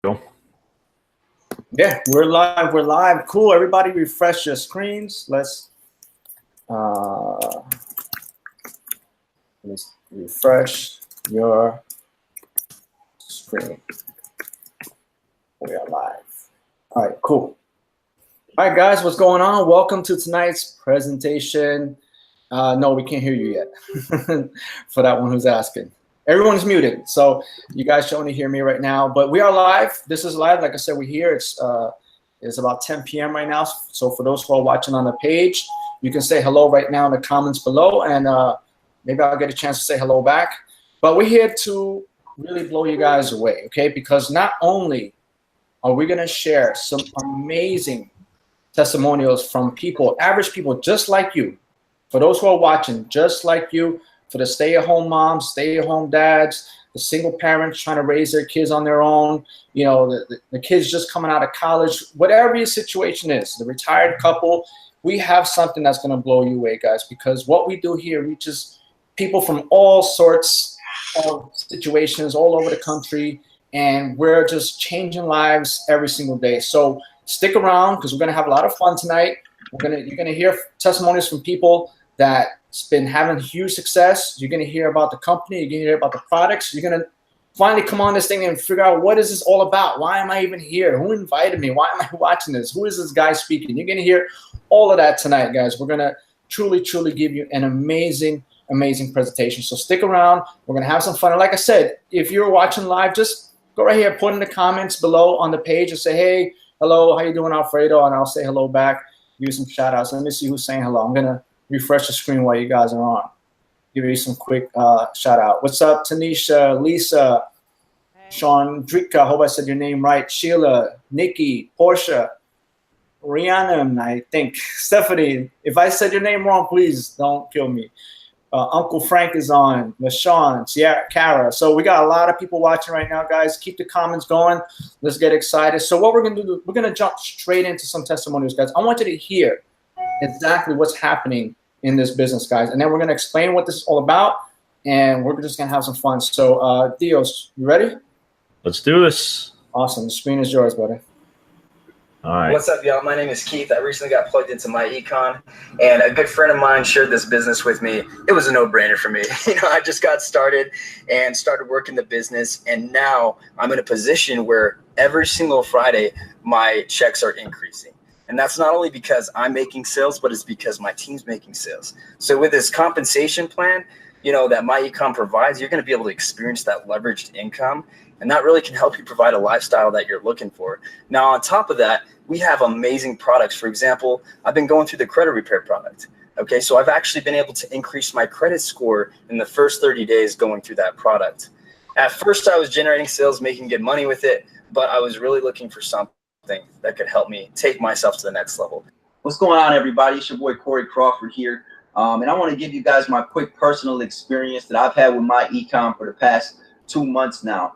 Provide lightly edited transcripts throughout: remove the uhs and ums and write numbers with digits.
Go. Yeah, we're live. We're live. Cool. Everybody refresh your screens. Let's refresh your screen. We are live. All right, cool. All right, guys, what's going on? Welcome to tonight's presentation. No, we can't hear you yet. For that one who's asking. Everyone's muted, so you guys should only hear me right now. But we are live. This is live. Like I said, we're here. It's about 10 p.m. right now. So for those who are watching on the page, you can say hello right now in the comments below, and maybe I'll get a chance to say hello back. But we're here to really blow you guys away, okay? Because not only are we gonna share some amazing testimonials from people, average people just like you, for those who are watching, just like you, for the stay-at-home moms, stay-at-home dads, the single parents trying to raise their kids on their own, you know, the kids just coming out of college, whatever your situation is, the retired couple, we have something that's going to blow you away, guys, because what we do here reaches people from all sorts of situations all over the country, and we're just changing lives every single day. So stick around because we're going to have a lot of fun tonight. You're going to hear testimonies from people that's been having huge success. You're going to hear about the company. You're going to hear about the products. You're going to finally come on this thing and figure out, what is this all about? Why am I even here? Who invited me? Why am I watching this? Who is this guy speaking? You're going to hear all of that tonight, guys. We're going to truly give you an amazing presentation. So stick around. We're going to have some fun. And like I said, if you're watching live, just go right here, put in the comments below on the page and say, hey, hello, how you doing, Alfredo? And I'll say hello back. Give you some shout outs. Let me see who's saying hello. I'm going to refresh the screen while you guys are on. Give you some quick shout out. What's up, Tanisha, Lisa, Sean Drika, hope I said your name right, Sheila, Nikki, Portia, Rhiannon, I think, Stephanie. If I said your name wrong, please don't kill me. Uncle Frank is on, LaShawn, Sierra, Kara. So we got a lot of people watching right now, guys. Keep the comments going. Let's get excited. So what we're going to do, we're going to jump straight into some testimonials, guys. I want you to hear exactly what's happening in this business, guys. And then we're going to explain what this is all about, and we're just going to have some fun. So, Dios, you ready? Let's do this. Awesome. The screen is yours, buddy. All right. What's up, y'all? My name is Keith. I recently got plugged into MyEcon, and a good friend of mine shared this business with me. It was a no-brainer for me. You know, I just got started and started working the business, and now I'm in a position where every single Friday my checks are increasing. And that's not only because I'm making sales, but it's because my team's making sales. So with this compensation plan, you know, that MyEcon provides, you're going to be able to experience that leveraged income. And that really can help you provide a lifestyle that you're looking for. Now, on top of that, we have amazing products. For example, I've been going through the credit repair product. Okay, so I've actually been able to increase my credit score in the first 30 days going through that product. At first, I was generating sales, making good money with it, but I was really looking for something that could help me take myself to the next level. What's going on, everybody? It's your boy Corey Crawford here, and I want to give you guys my quick personal experience that I've had with MyEcon for the past 2 months now.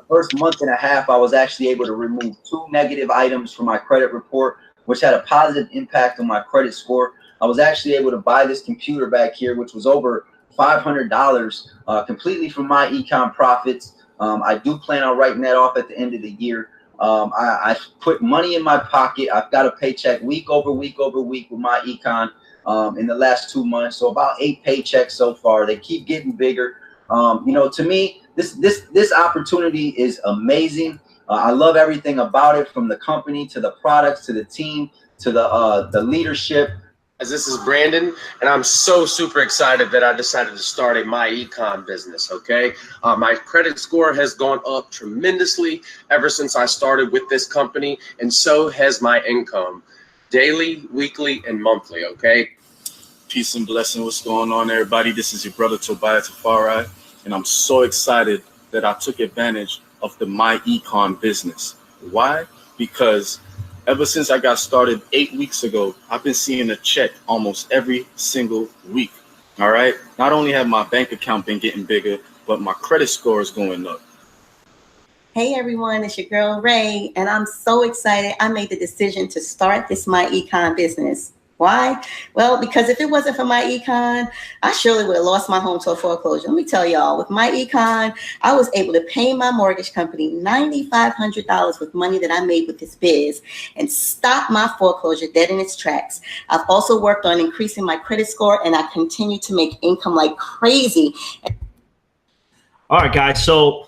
First month and a half, I was actually able to remove 2 negative items from my credit report, which had a positive impact on my credit score. I was actually able to buy this computer back here, which was over $500, completely from MyEcon profits. I do plan on writing that off at the end of the year. I put money in my pocket. I've got a paycheck week over week with MyEcon in the last 2 months. So about 8 paychecks so far. They keep getting bigger. To me, this opportunity is amazing. I love everything about it, from the company to the products to the team to the leadership. This is Brandon, and I'm so super excited that I decided to start a MyEcon business, okay? My credit score has gone up tremendously ever since I started with this company, and so has my income, daily, weekly, and monthly, okay? Peace and blessing. What's going on, everybody? This is your brother Tobias Tafari, and I'm so excited that I took advantage of the MyEcon business. Why? Because ever since I got started 8 weeks ago, I've been seeing a check almost every single week. All right. Not only have my bank account been getting bigger, but my credit score is going up. Hey everyone, it's your girl Ray, and I'm so excited I made the decision to start this MyEcon business. Why? Well, because if it wasn't for my econ, I surely would have lost my home to a foreclosure. Let me tell y'all, with my econ, I was able to pay my mortgage company $9,500 with money that I made with this biz and stop my foreclosure dead in its tracks. I've also worked on increasing my credit score, and I continue to make income like crazy. All right, guys. So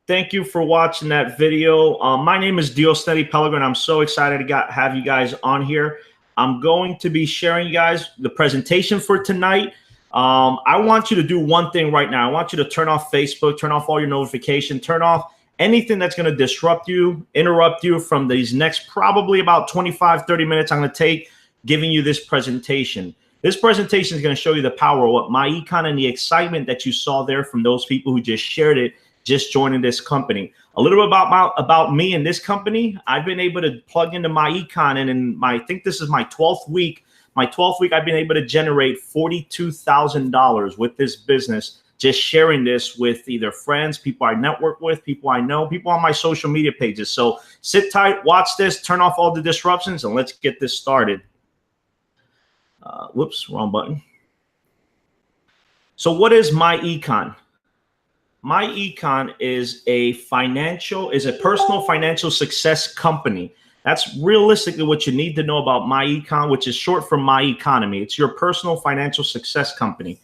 thank you for watching that video. My name is Diosnedi Pellegrin. I'm so excited to have you guys on here. I'm going to be sharing you guys the presentation for tonight. I want you to do one thing right now. I want you to turn off Facebook, turn off all your notifications, turn off anything that's going to disrupt you, interrupt you from these next probably about 25, 30 minutes I'm going to take giving you this presentation. This presentation is going to show you the power of what MyEcon and the excitement that you saw there from those people who just shared it, just joining this company. A little bit about me and this company. I've been able to plug into MyEcon, and in I think this is my 12th week. My 12th week, I've been able to generate $42,000 with this business, just sharing this with either friends, people I network with, people I know, people on my social media pages. So sit tight, watch this, turn off all the disruptions, and let's get this started. Whoops, wrong button. So what is MyEcon? MyEcon is a personal financial success company. That's realistically what you need to know about MyEcon, which is short for My Economy. It's your personal financial success company.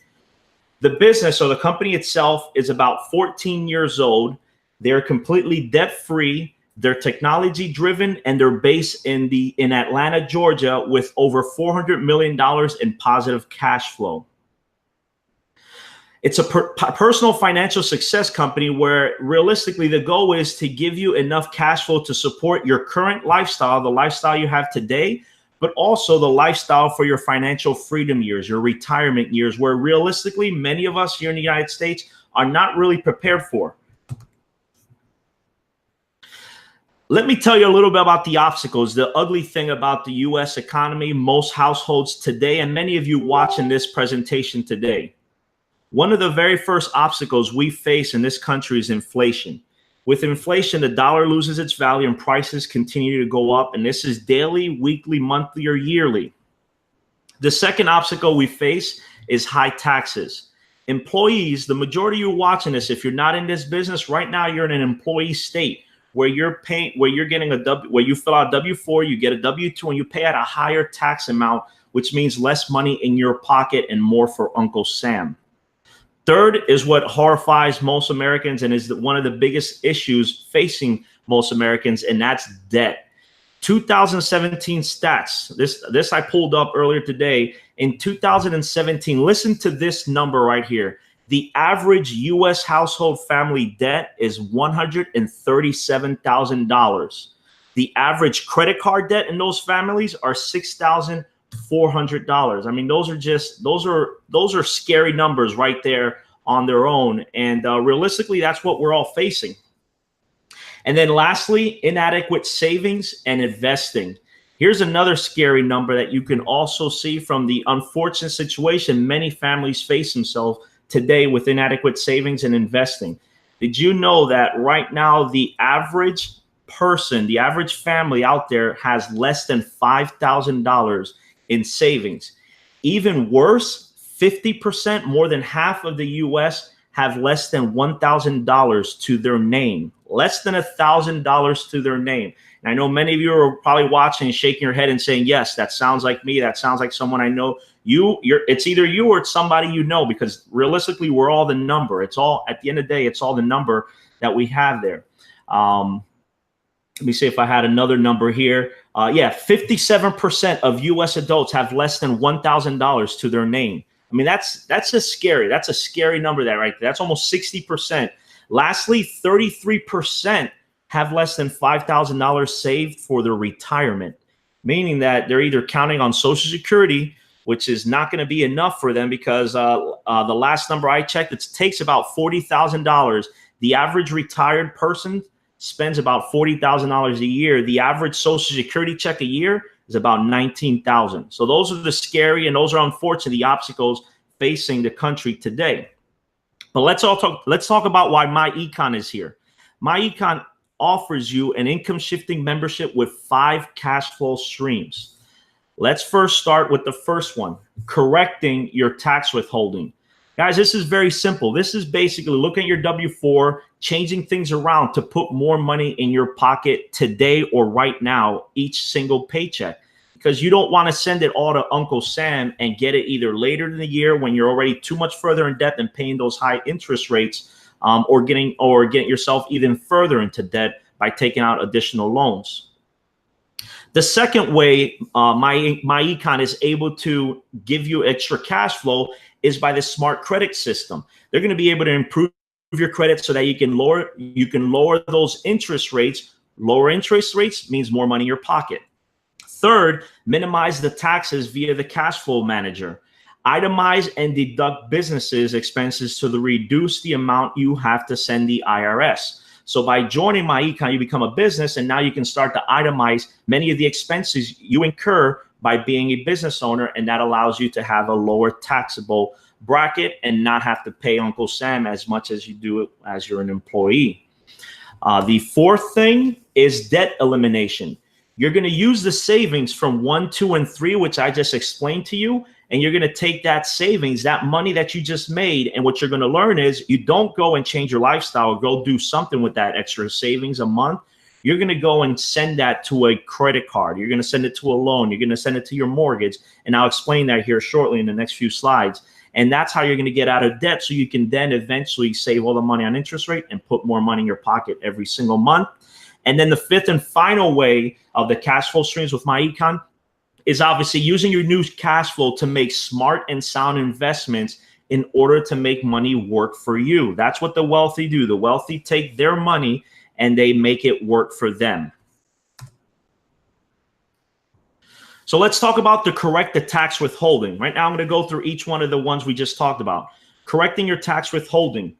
The business or the company itself is about 14 years old. They're completely debt-free. They're technology-driven, and they're based in Atlanta, Georgia, with over $400 million in positive cash flow. It's a personal financial success company where realistically the goal is to give you enough cash flow to support your current lifestyle, the lifestyle you have today, but also the lifestyle for your financial freedom years, your retirement years, where realistically many of us here in the United States are not really prepared for. Let me tell you a little bit about the obstacles, the ugly thing about the U.S. economy, most households today, and many of you watching this presentation today. One of the very first obstacles we face in this country is inflation. With inflation, the dollar loses its value and prices continue to go up. And this is daily, weekly, monthly, or yearly. The second obstacle we face is high taxes. Employees, the majority of you watching this, if you're not in this business right now, you're in an employee state where you're paying, where you're getting where you fill out W-4, you get a W-2, and you pay at a higher tax amount, which means less money in your pocket and more for Uncle Sam. Third is what horrifies most Americans and is one of the biggest issues facing most Americans, and that's debt. 2017 stats, this I pulled up earlier today. In 2017, listen to this number right here. The average U.S. household family debt is $137,000. The average credit card debt in those families are $6,400. I mean, those are scary numbers right there on their own. And realistically, that's what we're all facing. And then lastly, inadequate savings and investing. Here's another scary number that you can also see from the unfortunate situation many families face themselves today with inadequate savings and investing. Did you know that right now the average person, the average family out there has less than $5,000 in savings? Even worse, 50%, more than half of the U.S. have less than $1,000 to their name, less than $1,000 to their name. And I know many of you are probably watching and shaking your head and saying, yes, that sounds like me. That sounds like someone I know. It's either you or it's somebody you know, because realistically, we're all the number. It's all, at the end of the day, it's all the number that we have there. Let me see if I had another number here. 57% of U.S. adults have less than $1,000 to their name. I mean, that's a scary number that right there. That's almost 60%. Lastly, 33% have less than $5,000 saved for their retirement, meaning that they're either counting on Social Security, which is not going to be enough for them because the last number I checked, it takes about $40,000. The average retired person spends about $40,000 a year. The average Social Security check a year is about $19,000. So those are the scary and those are unfortunately the obstacles facing the country today. But let's talk about why MyEcon is here. MyEcon offers you an income shifting membership with 5 cash flow streams. Let's first start with the first one, correcting your tax withholding. Guys, this is very simple. This is basically looking at your W-4, changing things around to put more money in your pocket today or right now, each single paycheck. Because you don't want to send it all to Uncle Sam and get it either later in the year when you're already too much further in debt and paying those high interest rates, or getting yourself even further into debt by taking out additional loans. The second way my econ is able to give you extra cash flow is by the smart credit system. They're going to be able to improve your credit so that you can lower those interest rates. Lower interest rates means more money in your pocket. Third, minimize the taxes via the cash flow manager. Itemize and deduct businesses' expenses to reduce the amount you have to send the IRS. So by joining my econ, you become a business, and now you can start to itemize many of the expenses you incur by being a business owner, and that allows you to have a lower taxable bracket and not have to pay Uncle Sam as much as you do it as you're an employee. The fourth thing is debt elimination. You're going to use the savings from 1, 2, and 3, which I just explained to you, and you're going to take that savings, that money that you just made, and what you're going to learn is you don't go and change your lifestyle or go do something with that extra savings a month. You're going to go and send that to a credit card. You're going to send it to a loan. You're going to send it to your mortgage, and I'll explain that here shortly in the next few slides. And that's how you're going to get out of debt, so you can then eventually save all the money on interest rate and put more money in your pocket every single month. And then the fifth and final way of the cash flow streams with my econ is obviously using your new cash flow to make smart and sound investments in order to make money work for you. That's what the wealthy do. The wealthy take their money and they make it work for them. So let's talk about the correct the tax withholding. Right now, I'm going to go through each one of the ones we just talked about. Correcting your tax withholding.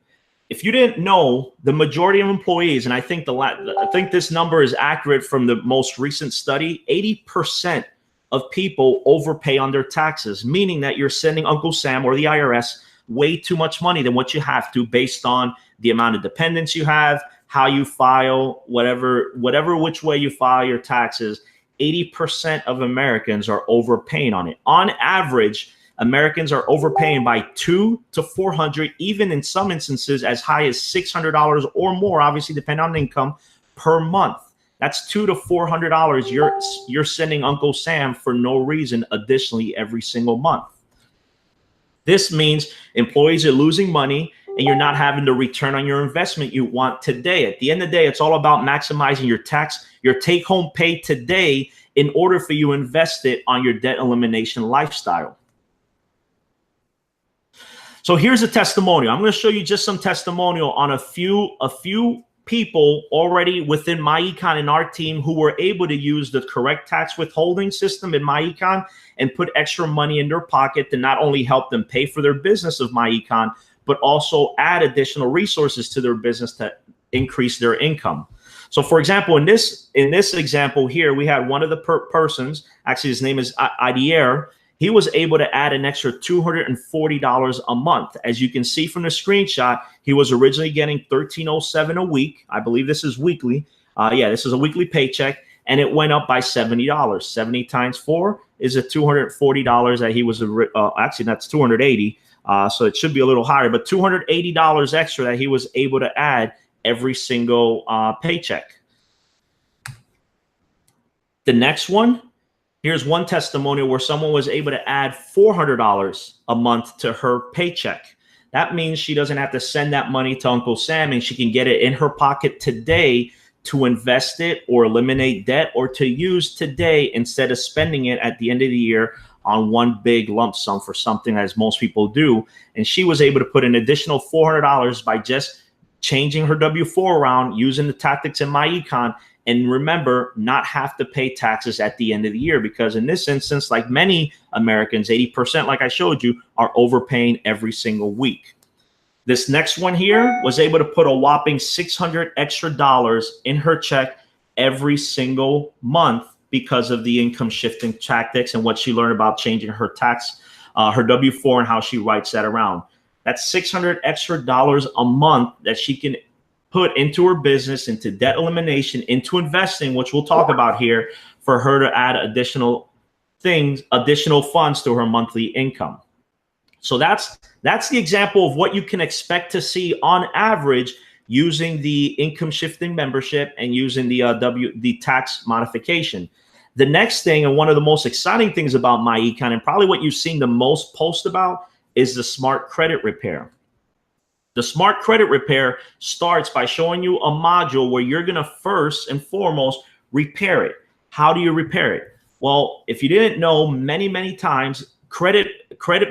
If you didn't know, the majority of employees, and I think this number is accurate from the most recent study, 80% of people overpay on their taxes, meaning that you're sending Uncle Sam or the IRS way too much money than what you have to based on the amount of dependents you have, how you file, whatever which way you file your taxes. 80% of Americans are overpaying on it. On average, Americans are overpaying by $200 to $400, even in some instances as high as $600 or more, obviously depending on income, per month. That's $200 to $400 you're sending Uncle Sam for no reason additionally every single month. This means employees are losing money and you're not having the return on your investment you want today. At the end of the day, it's all about maximizing your take-home pay today in order for you to invest it on your debt elimination lifestyle. So here's a testimonial. I'm going to show you just some testimonial on a few people already within my econ and our team who were able to use the correct tax withholding system in my econ and put extra money in their pocket to not only help them pay for their business of my econ, but also add additional resources to their business to increase their income. So for example, in this example here, we had one of the persons, actually his name is Idier. He was able to add an extra $240 a month. As you can see from the screenshot, he was originally getting $13.07 a week. I believe this is weekly. This is a weekly paycheck, and it went up by $70. 70 times 4 is a $240 that he was actually that's $280. So it should be a little higher, but $280 extra that he was able to add every single paycheck. The next one. Here's one testimonial where someone was able to add $400 a month to her paycheck. That means she doesn't have to send that money to Uncle Sam, and she can get it in her pocket today to invest it or eliminate debt or to use today instead of spending it at the end of the year on one big lump sum for something as most people do. And she was able to put an additional $400 by just changing her W-4 around, using the tactics in my econ. And remember, not have to pay taxes at the end of the year, because in this instance, like many Americans, 80%, like I showed you, are overpaying every single week. This next one here was able to put a whopping $600 extra in her check every single month because of the income shifting tactics and what she learned about changing her tax, her W-4 and how she writes that around. That's $600 extra a month that she can put into her business, into debt elimination, into investing, which we'll talk about here, for her to add additional things, additional funds to her monthly income. So that's the example of what you can expect to see on average using the income shifting membership and using the tax modification. The next thing, and one of the most exciting things about MyEcon, and probably what you've seen the most post about, is the smart credit repair. The smart credit repair starts by showing you a module where you're going to first and foremost repair it. How do you repair it? Well, if you didn't know, many times credit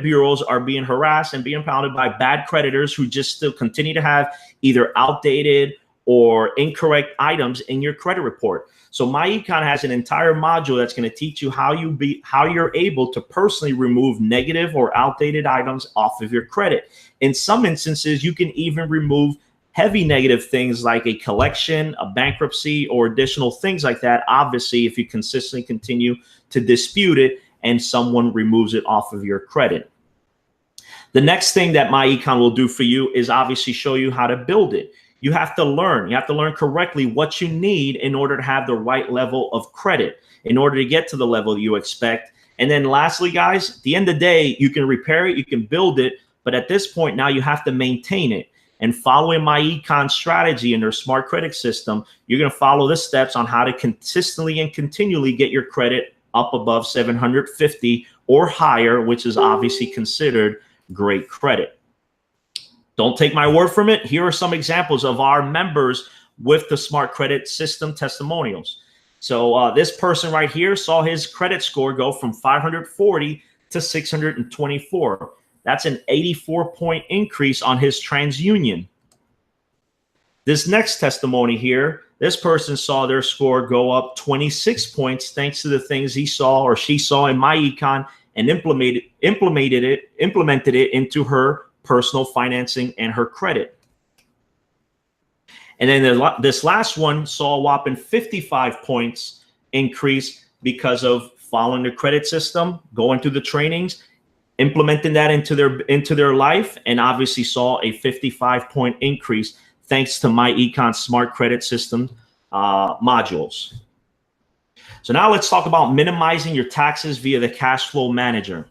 bureaus are being harassed and being pounded by bad creditors who just still continue to have either outdated or incorrect items in your credit report. So MyEcon has an entire module that's going to teach you how you're able to personally remove negative or outdated items off of your credit. In some instances, you can even remove heavy negative things like a collection, a bankruptcy, or additional things like that. Obviously, if you consistently continue to dispute it and someone removes it off of your credit. The next thing that MyEcon will do for you is obviously show you how to build it. You have to learn. You have to learn correctly what you need in order to have the right level of credit, in order to get to the level you expect. And then lastly, guys, at the end of the day, you can repair it, you can build it, but at this point now you have to maintain it. And following MyEcon strategy and their smart credit system, you're going to follow the steps on how to consistently and continually get your credit up above 750 or higher, which is obviously considered great credit. Don't take my word from it. Here are some examples of our members with the smart credit system testimonials. So this person right here saw his credit score go from 540 to 624. That's an 84-point increase on his TransUnion. This next testimony here, this person saw their score go up 26 points thanks to the things he saw or she saw in MyEcon and implemented it into her personal financing and her credit. And then this last one saw a whopping 55 points increase because of following the credit system, going through the trainings, implementing that into their life, and obviously saw a 55-point increase thanks to MyEcon smart credit system modules. So now let's talk about minimizing your taxes via the cash flow manager.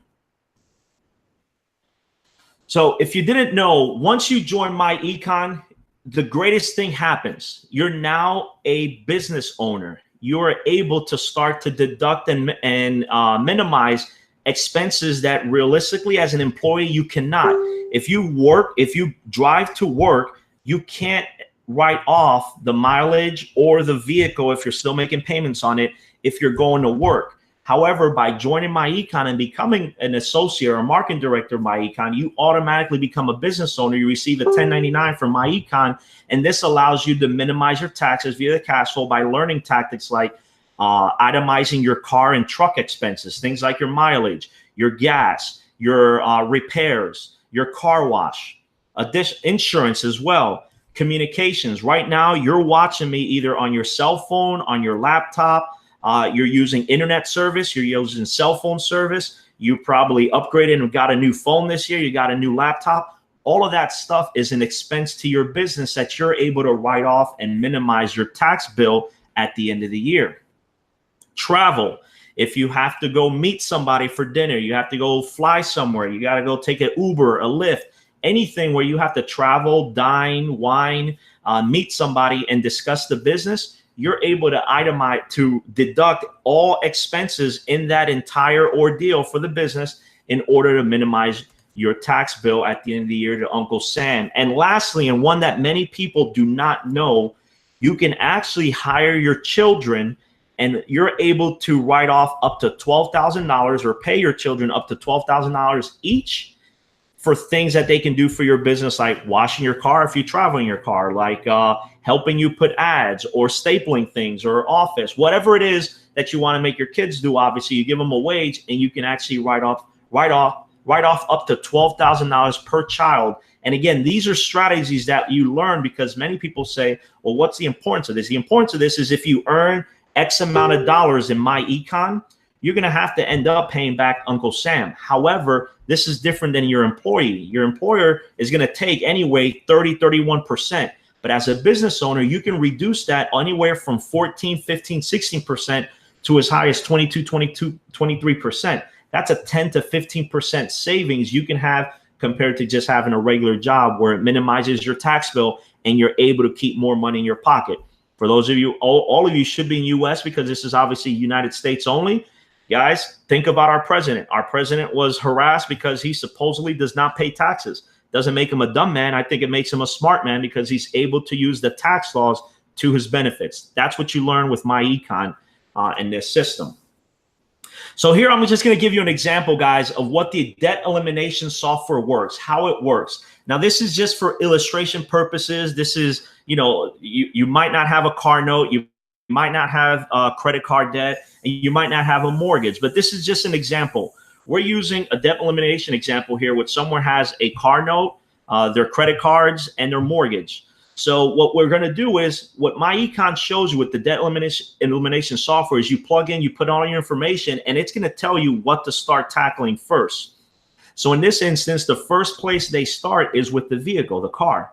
So if you didn't know, once you join MyEcon, the greatest thing happens. You're now a business owner. You are able to start to deduct and minimize expenses that realistically as an employee you cannot. If you drive to work, you can't write off the mileage or the vehicle if you're still making payments on it if you're going to work. However, by joining MyEcon and becoming an associate or marketing director of MyEcon, you automatically become a business owner. You receive a 1099 from MyEcon, and this allows you to minimize your taxes via the cash flow by learning tactics like itemizing your car and truck expenses, things like your mileage, your gas, your repairs, your car wash, insurance as well, communications. Right now, you're watching me either on your cell phone, on your laptop, you're using internet service, you're using cell phone service, you probably upgraded and got a new phone this year, you got a new laptop. All of that stuff is an expense to your business that you're able to write off and minimize your tax bill at the end of the year. Travel. If you have to go meet somebody for dinner, you have to go fly somewhere, you got to go take an Uber, a Lyft, anything where you have to travel, dine, wine, meet somebody and discuss the business, you're able to itemize, to deduct all expenses in that entire ordeal for the business in order to minimize your tax bill at the end of the year to Uncle Sam. And lastly, and one that many people do not know, you can actually hire your children and you're able to write off up to $12,000 or pay your children up to $12,000 each for things that they can do for your business, like washing your car if you travel in your car, like helping you put ads or stapling things or office, whatever it is that you want to make your kids do. Obviously, you give them a wage and you can actually write off up to $12,000 per child. And again, these are strategies that you learn because many people say, well, what's the importance of this? The importance of this is if you earn X amount of dollars in MyEcon, you're going to have to end up paying back Uncle Sam. However, this is different than your employee. Your employer is going to take anyway 30, 31%. But as a business owner, you can reduce that anywhere from 14, 15, 16% to as high as 23%. That's a 10 to 15% savings you can have compared to just having a regular job, where it minimizes your tax bill and you're able to keep more money in your pocket. For those of you, all of you should be in US, because this is obviously United States only. Guys, think about our president. Our president was harassed because he supposedly does not pay taxes. Doesn't make him a dumb man. I think it makes him a smart man, because he's able to use the tax laws to his benefits. That's what you learn with MyEcon in this system. So here, I'm just going to give you an example, guys, of what the debt elimination software works, how it works. Now, this is just for illustration purposes. This is, you might not have a car note. You might not have credit card debt, and you might not have a mortgage, but this is just an example. We're using a debt elimination example here, which someone has a car note, their credit cards, and their mortgage. So what we're going to do is, what MyEcon shows you with the debt elimination software is, you plug in, you put all your information, and it's going to tell you what to start tackling first. So in this instance, the first place they start is with the vehicle, the car.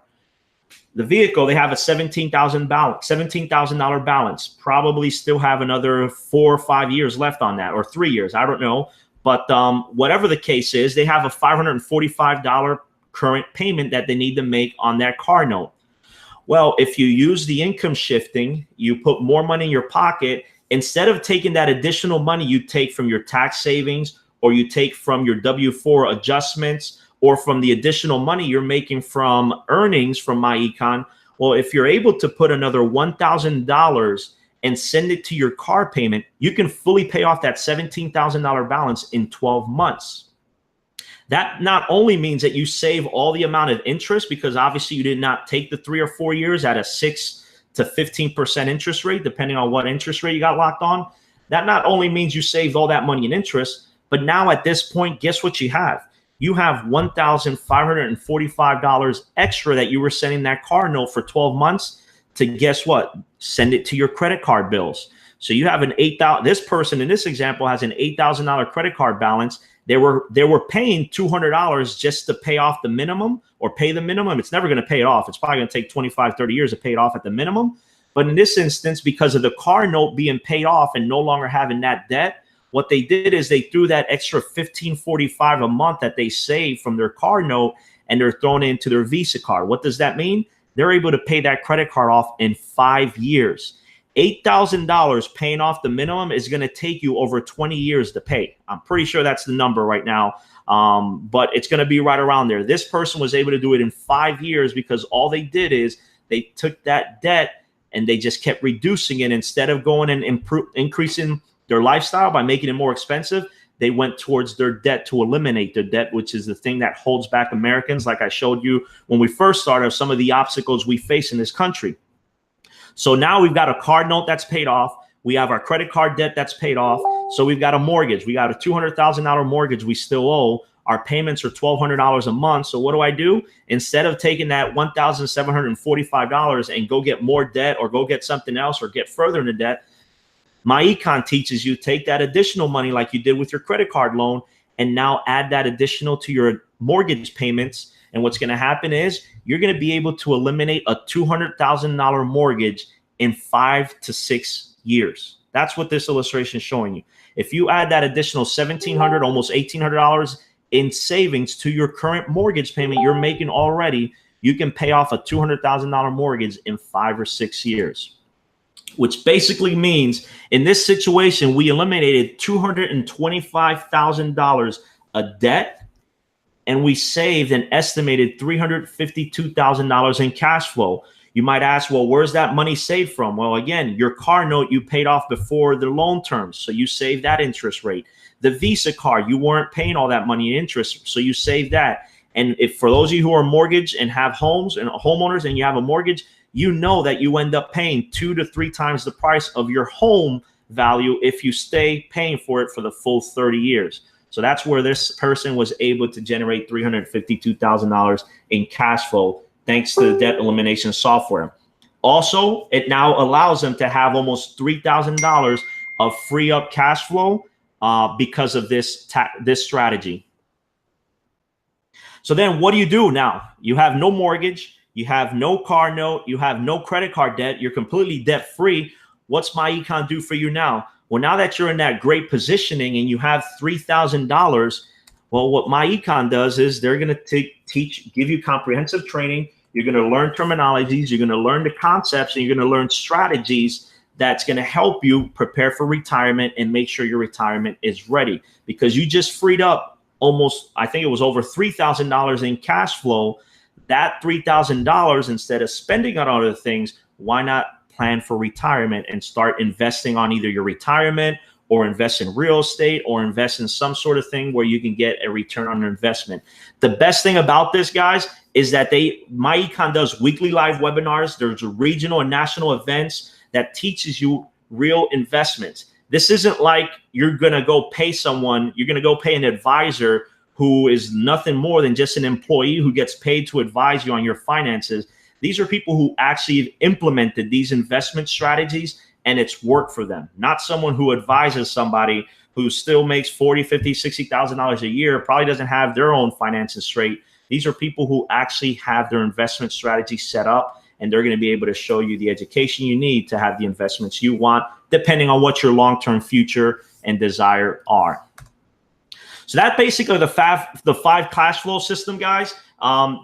The vehicle, they have a $17,000 balance. Probably still have another 4 or 5 years left on that, or 3 years. I don't know. But whatever the case is, they have a $545 current payment that they need to make on that car note. Well, if you use the income shifting, you put more money in your pocket. Instead of taking that additional money you take from your tax savings, or you take from your W-4 adjustments, or from the additional money you're making from earnings from MyEcon, well, if you're able to put another $1,000 and send it to your car payment, you can fully pay off that $17,000 balance in 12 months. That not only means that you save all the amount of interest, because obviously you did not take the 3 or 4 years at a 6 to 15% interest rate, depending on what interest rate you got locked on. That not only means you saved all that money in interest, but now at this point, guess what you have? You have $1,545 extra that you were sending that car note for 12 months to, guess what? Send it to your credit card bills. So you have an $8,000. This person in this example has an $8,000 credit card balance. They were paying $200 just to pay off the minimum, or pay the minimum. It's never going to pay it off. It's probably going to take 25, 30 years to pay it off at the minimum. But in this instance, because of the car note being paid off and no longer having that debt, what they did is they threw that extra $1,545 a month that they saved from their car note, and they're throwing it into their Visa card. What does that mean? They're able to pay that credit card off in 5 years. $8,000 paying off the minimum is going to take you over 20 years to pay. I'm pretty sure that's the number right now, but it's going to be right around there. This person was able to do it in 5 years, because all they did is they took that debt and they just kept reducing it. Instead of going and increasing their lifestyle by making it more expensive, they went towards their debt to eliminate their debt, which is the thing that holds back Americans, like I showed you when we first started, some of the obstacles we face in this country. So now we've got a card note that's paid off. We have our credit card debt that's paid off. So we've got a mortgage. We got a $200,000 mortgage we still owe. Our payments are $1,200 a month. So what do? Instead of taking that $1,745 and go get more debt, or go get something else, or get further into debt, MyEcon teaches you take that additional money like you did with your credit card loan, and now add that additional to your mortgage payments. And what's going to happen is you're going to be able to eliminate a $200,000 mortgage in 5 to 6 years. That's what this illustration is showing you. If you add that additional $1,700, almost $1,800 in savings to your current mortgage payment you're making already, you can pay off a $200,000 mortgage in 5 or 6 years. Which basically means in this situation, we eliminated $225,000 of debt, and we saved an estimated $352,000 in cash flow. You might ask, well, where's that money saved from? Well, again, your car note you paid off before the loan terms, so you saved that interest rate. The Visa card, you weren't paying all that money in interest, so you saved that. And if for those of you who are mortgaged and have homes and homeowners and you have a mortgage, you know that you end up paying 2 to 3 times the price of your home value if you stay paying for it for the full 30 years. So that's where this person was able to generate $352,000 in cash flow thanks to the debt elimination software. Also, it now allows them to have almost $3,000 of free up cash flow because of this strategy. So then what do you do now? You have no mortgage. You have no car note. You have no credit card debt. You're completely debt free. What's MyEcon do for you now? Well, now that you're in that great positioning and you have $3,000, well, what MyEcon does is they're going to give you comprehensive training. You're going to learn terminologies. You're going to learn the concepts, and you're going to learn strategies that's going to help you prepare for retirement and make sure your retirement is ready, because you just freed up almost, I think it was over $3,000 in cash flow. That $3,000, instead of spending on other things, why not plan for retirement and start investing on either your retirement or invest in real estate or invest in some sort of thing where you can get a return on your investment. The best thing about this, guys, is that MyEcon does weekly live webinars. There's regional and national events that teaches you real investments. This isn't like you're going to go pay someone, you're going to go pay an advisor who is nothing more than just an employee who gets paid to advise you on your finances. These are people who actually have implemented these investment strategies and it's worked for them, not someone who advises somebody who still makes $40,000, $50,000, $60,000 a year, probably doesn't have their own finances straight. These are people who actually have their investment strategy set up, and they're going to be able to show you the education you need to have the investments you want, depending on what your long-term future and desire are. So that's basically the five cash flow system, guys.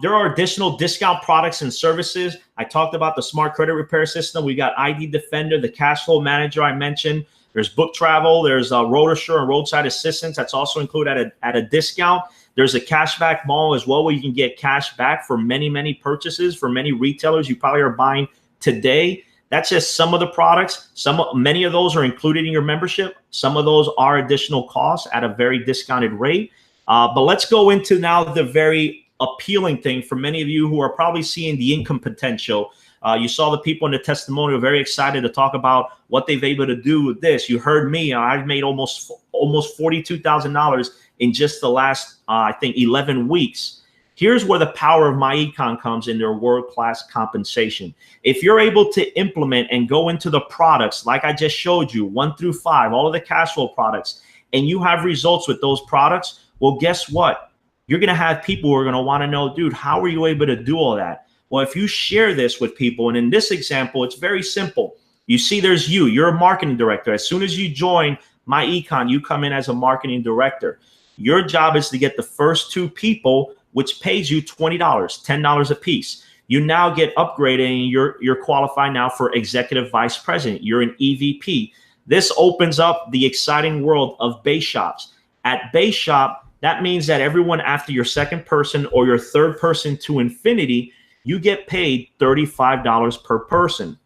There are additional discount products and services. I talked about the smart credit repair system. We got ID Defender, the cash flow manager I mentioned. There's book travel. There's RoadAssure and roadside assistance. That's also included at a discount. There's a cashback mall as well, where you can get cash back for many, many purchases for many retailers you probably are buying today. That's just some of the products. Many of those are included in your membership. Some of those are additional costs at a very discounted rate. But let's go into now the very appealing thing for many of you who are probably seeing the income potential. You saw the people in the testimonial very excited to talk about what they've been able to do with this. You heard me. I've made almost $42,000 in just the last, I think, 11 weeks. Here's where the power of MyEcon comes in their world-class compensation. If you're able to implement and go into the products like I just showed you, 1 through 5, all of the cash flow products, and you have results with those products, well, guess what? You're going to have people who are going to want to know, dude, how were you able to do all that? Well, if you share this with people, and in this example, it's very simple. You see, there's you're a marketing director. As soon as you join MyEcon, you come in as a marketing director. Your job is to get the first 2 people, which pays you $20, $10 a piece. You now get upgraded and you're qualified now for executive vice president. You're an EVP. This opens up the exciting world of base shops. At base shop, that means that everyone after your second person or your third person to infinity, you get paid $35 per person.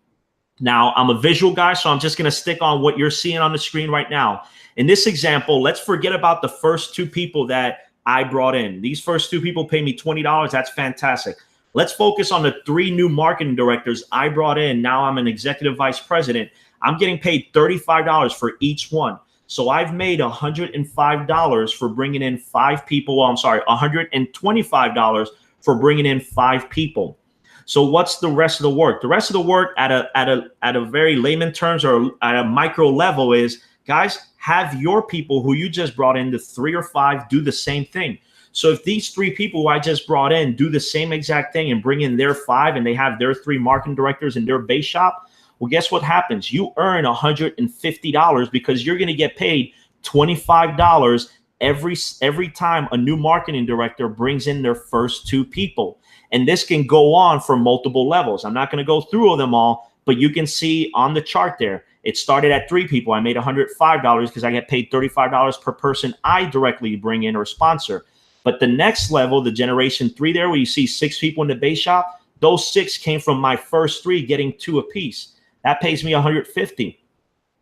Now, I'm a visual guy, so I'm just going to stick on what you're seeing on the screen right now. In this example, let's forget about the first 2 people that I brought in. These first 2 people pay me $20. That's fantastic. Let's focus on the 3 new marketing directors I brought in. Now I'm an executive vice president. I'm getting paid $35 for each one. So I've made $105 for bringing in 5 people. Well, I'm sorry, $125 for bringing in 5 people. So what's the rest of the work? The rest of the work at a very layman terms or at a micro level is, guys, have your people who you just brought in, the 3 or 5, do the same thing. So if these 3 people who I just brought in do the same exact thing and bring in their 5 and they have their 3 marketing directors in their base shop, well, guess what happens? You earn $150 because you're going to get paid $25 every time a new marketing director brings in their first 2 people. And this can go on for multiple levels. I'm not going to go through them all, but you can see on the chart there, it started at 3 people. I made $105 because I get paid $35 per person I directly bring in or sponsor. But the next level, the generation 3 there, where you see 6 people in the base shop, those 6 came from my first 3 getting 2 apiece. That pays me $150.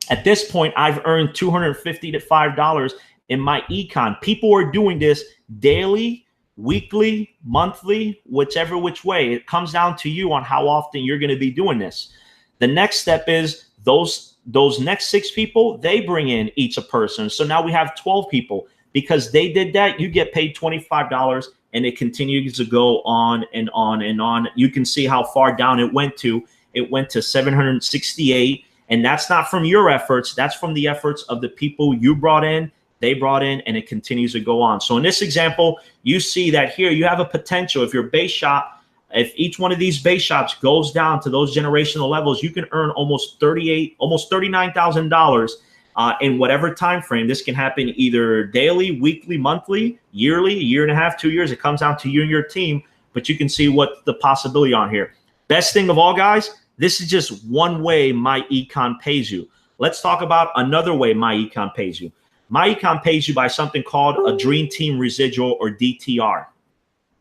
At this point, I've earned $250 to $5 in MyEcon. People are doing this daily, weekly, monthly, whichever which way. It comes down to you on how often you're going to be doing this. The next step is those next 6 people, they bring in each a person. So now we have 12 people. Because they did that, you get paid $25, and it continues to go on and on and on. You can see how far down it went to. It went to 768, and that's not from your efforts. That's from the efforts of the people you brought in, they brought in, and it continues to go on. So in this example, you see that here you have a potential. If your base shop, if each one of these base shops goes down to those generational levels, you can earn almost $39,000 in whatever time frame. This can happen either daily, weekly, monthly, yearly, a year and a half, 2 years. It comes down to you and your team, but you can see what the possibility on here. Best thing of all, guys, this is just one way MyEcon pays you. Let's talk about another way MyEcon pays you. MyEcon pays you by something called a Dream Team Residual, or DTR.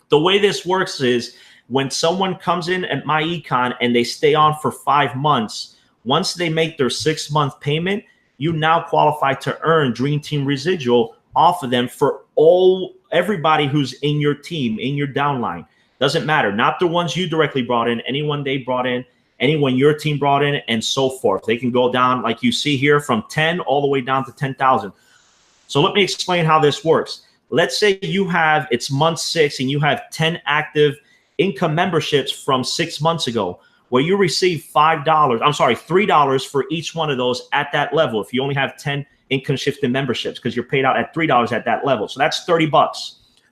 The way this works is when someone comes in at MyEcon and they stay on for 5 months, once they make their 6-month payment, you now qualify to earn Dream Team Residual off of them for everybody who's in your team, in your downline. Doesn't matter. Not the ones you directly brought in, anyone they brought in, anyone your team brought in, and so forth. They can go down, like you see here, from 10 all the way down to 10,000. So let me explain how this works. Let's say it's month 6 and you have 10 active income memberships from 6 months ago, where you receive $3 for each one of those at that level. If you only have 10 income shifting memberships, because you're paid out at $3 at that level. So that's $30.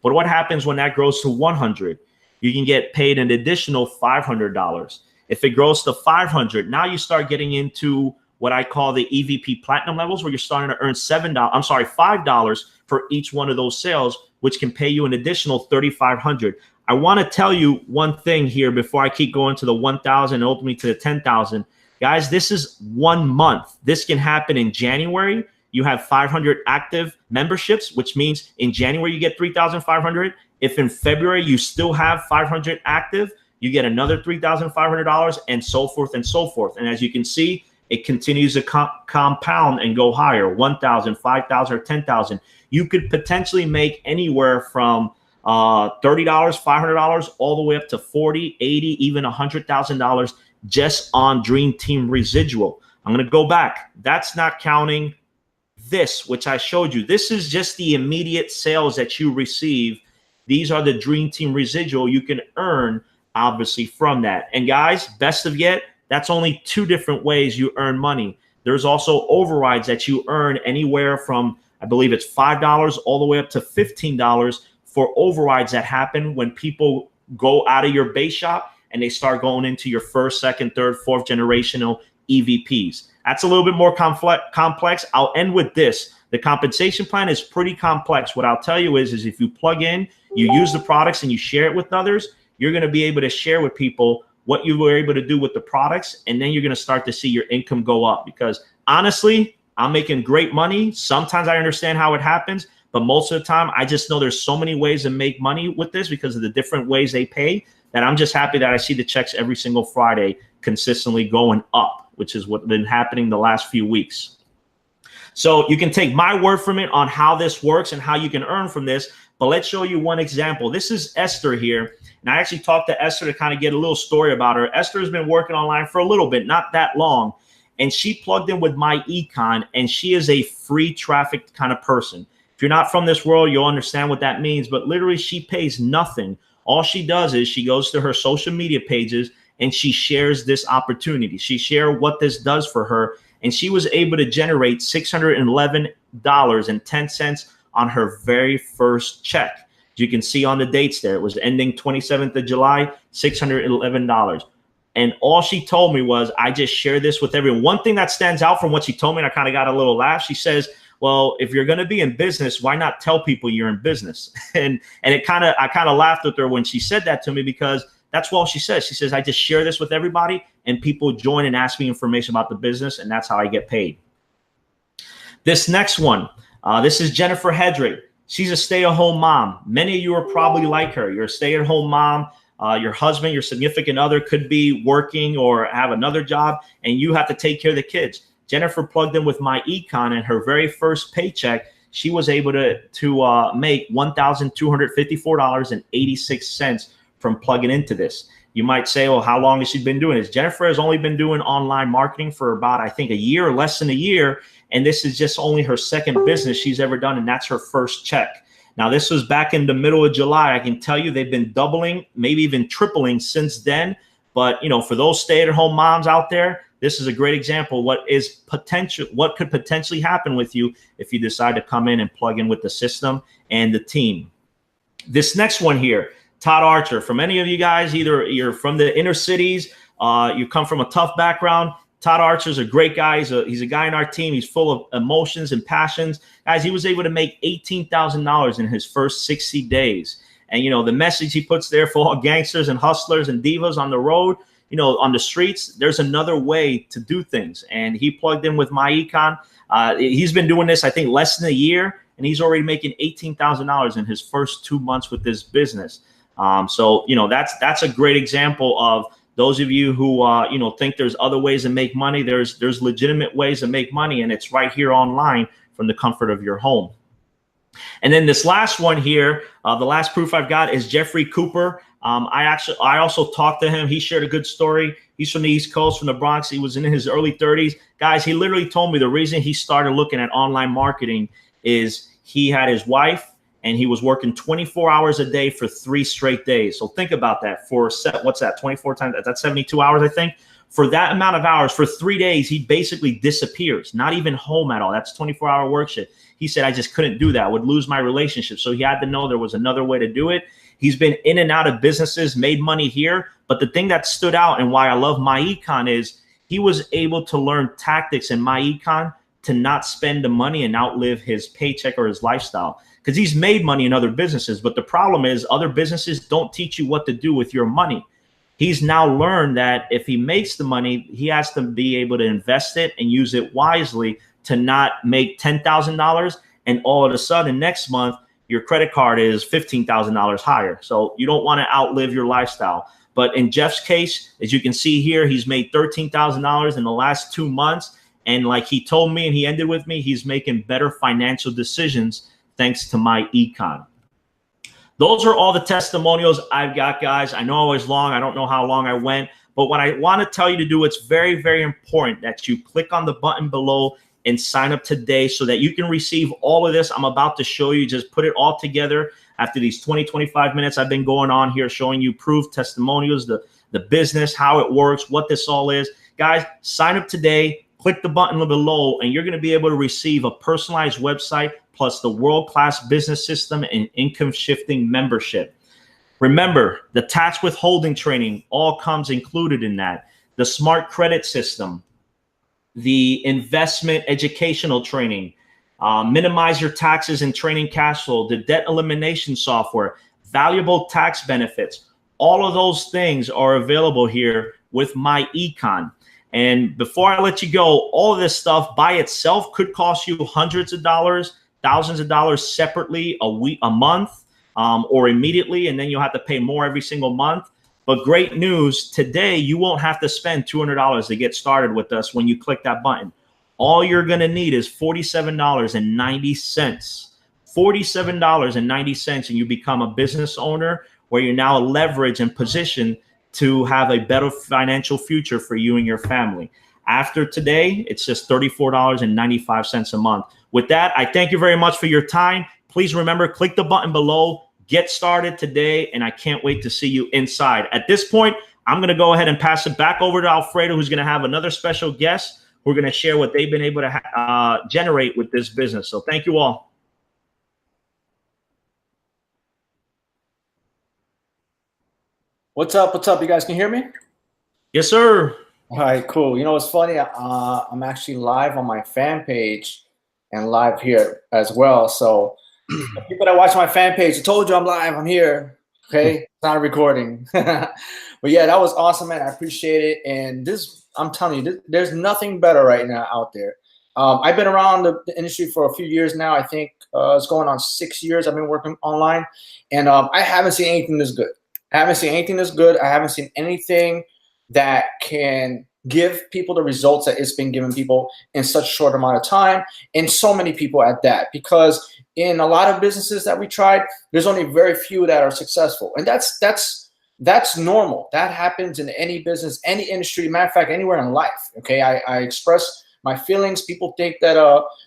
But what happens when that grows to 100? You can get paid an additional $500. If it grows to 500, now you start getting into what I call the EVP Platinum levels, where you're starting to earn $5 for each one of those sales, which can pay you an additional $3,500. I want to tell you one thing here before I keep going to the 1,000 and ultimately to the 10,000. Guys, this is 1 month. This can happen in January. You have 500 active memberships, which means in January you get 3,500. If in February you still have 500 active, you get another $3,500, and so forth and so forth. And as you can see, it continues to compound and go higher, 1,000, 5,000, or 10,000. You could potentially make anywhere from $30, $500, all the way up to $40,000, $80,000, even $100,000 just on Dream Team Residual. I'm going to go back. That's not counting this, which I showed you. This is just the immediate sales that you receive. These are the Dream Team Residual you can earn, obviously, from that. And guys, best of yet, that's only 2 different ways you earn money. There's also overrides that you earn anywhere from, I believe it's $5 all the way up to $15 for overrides that happen when people go out of your base shop and they start going into your 1st, 2nd, 3rd, 4th generational EVPs. That's a little bit more complex. I'll end with this. The compensation plan is pretty complex. What I'll tell you is if you plug in, you use the products, and you share it with others, you're going to be able to share with people what you were able to do with the products, and then you're going to start to see your income go up. Because honestly, I'm making great money. Sometimes I understand how it happens, but most of the time, I just know there's so many ways to make money with this because of the different ways they pay, that I'm just happy that I see the checks every single Friday consistently going up, which is what's been happening the last few weeks. So you can take my word from it on how this works and how you can earn from this. But let's show you one example. This is Esther here. And I actually talked to Esther to kind of get a little story about her. Esther has been working online for a little bit, not that long. And she plugged in with MyEcon, and she is a free traffic kind of person. If you're not from this world, you'll understand what that means. But literally, she pays nothing. All she does is she goes to her social media pages and she shares this opportunity. She shares what this does for her. And she was able to generate $611.10 on her very first check. As you can see on the dates there, it was ending 27th of July, $611. And all she told me was, I just share this with everyone. One thing that stands out from what she told me, and I kind of got a little laugh, she says, well, if you're going to be in business, why not tell people you're in business? And I kind of laughed with her when she said that to me, because that's what she says. She says, I just share this with everybody, and people join and ask me information about the business, and that's how I get paid. This next one, this is Jennifer Hedrick. She's a stay-at-home mom. Many of you are probably like her. You're a stay-at-home mom. Your husband, your significant other could be working or have another job, and you have to take care of the kids. Jennifer plugged in with MyEcon, and her very first paycheck, she was able to make $1,254.86 from plugging into this. You might say, well, how long has she been doing this? Jennifer has only been doing online marketing for about, I think, a year or less than a year. And this is just only her second business she's ever done. And that's her first check. Now, this was back in the middle of July. I can tell you they've been doubling, maybe even tripling since then. But, you know, for those stay-at-home moms out there, this is a great example. What could potentially happen with you if you decide to come in and plug in with the system and the team. This next one here, Todd Archer. For many of you guys, either you're from the inner cities, you come from a tough background, Todd Archer's a great guy. He's a guy in our team. He's full of emotions and passions. Guys, he was able to make $18,000 in his first 60 days. And, you know, the message he puts there for all gangsters and hustlers and divas on the road, you know, on the streets, there's another way to do things. And he plugged in with MyEcon. He's been doing this, I think, less than a year, and he's already making $18,000 in his first 2 months with this business. So, you know, that's a great example of those of you who, you know, think there's other ways to make money. There's legitimate ways to make money, and it's right here online from the comfort of your home. And then this last one here, the last proof I've got is Jeffrey Cooper. I also talked to him. He shared a good story. He's from the East Coast, from the Bronx. He was in his early 30s. Guys, he literally told me the reason he started looking at online marketing is he had his wife, and he was working 24 hours a day for 3 straight days. So think about that. For what's that? 24 times? That's 72 hours, I think. For that amount of hours, for 3 days, he basically disappears, not even home at all. That's 24-hour work shift. He said, I just couldn't do that. I would lose my relationship. So he had to know there was another way to do it. He's been in and out of businesses, made money here. But the thing that stood out and why I love MyEcon is he was able to learn tactics in MyEcon to not spend the money and outlive his paycheck or his lifestyle. Because he's made money in other businesses. But the problem is other businesses don't teach you what to do with your money. He's now learned that if he makes the money, he has to be able to invest it and use it wisely to not make $10,000 and all of a sudden next month your credit card is $15,000 higher. So you don't want to outlive your lifestyle. But in Jeff's case, as you can see here, he's made $13,000 in the last 2 months. And like he told me and he ended with me, he's making better financial decisions thanks to MyEcon. Those are all the testimonials I've got, guys. I know I was long. I don't know how long I went. But what I want to tell you to do, it's very, very important that you click on the button below and sign up today so that you can receive all of this I'm about to show you. Just put it all together after these 20, 25 minutes I've been going on here showing you proof, testimonials, the business, how it works, what this all is. Guys, sign up today. Click the button below, and you're going to be able to receive a personalized website plus the world-class business system and income shifting membership. Remember, the tax withholding training all comes included in that. The smart credit system, the investment educational training, minimize your taxes and training cash flow, the debt elimination software, valuable tax benefits. All of those things are available here with MyEcon. And before I let you go, all of this stuff by itself could cost you hundreds of dollars, thousands of dollars separately a month, or immediately, and then you'll have to pay more every single month. But great news, today you won't have to spend $200 to get started with us when you click that button. All you're going to need is $47.90. $47.90, and you become a business owner where you're now leveraged and positioned to have a better financial future for you and your family. After today, it's just $34.95 a month. With that, I thank you very much for your time. Please remember, click the button below. Get started today, and I can't wait to see you inside. At this point, I'm going to go ahead and pass it back over to Alfredo, who's going to have another special guest who are going to share what they've been able to generate with this business. So thank you all. What's up? What's up? You guys can hear me? Yes, sir. All right, cool. You know, it's funny. I'm actually live on my fan page and live here as well. So people that watch my fan page, I told you I'm live. I'm here. Okay, it's not a recording. But yeah, that was awesome, man. I appreciate it. And this, I'm telling you, there's nothing better right now out there. I've been around the industry for a few years now. I think it's going on 6 years. I've been working online, and I haven't seen anything this good. I haven't seen anything this good. I haven't seen anything that can give people the results that it's been giving people in such a short amount of time, and so many people at that. Because in a lot of businesses that we tried, there's only very few that are successful, and that's normal. That happens in any business, any industry. Matter of fact, anywhere in life. Okay, I express my feelings. People think that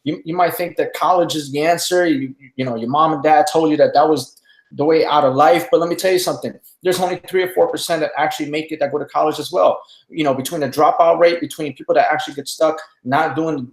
you might think that college is the answer. You know, your mom and dad told you that was the way out of life. But let me tell you something. There's only 3 or 4% that actually make it, that go to college as well. You know, between the dropout rate, between people that actually get stuck, not doing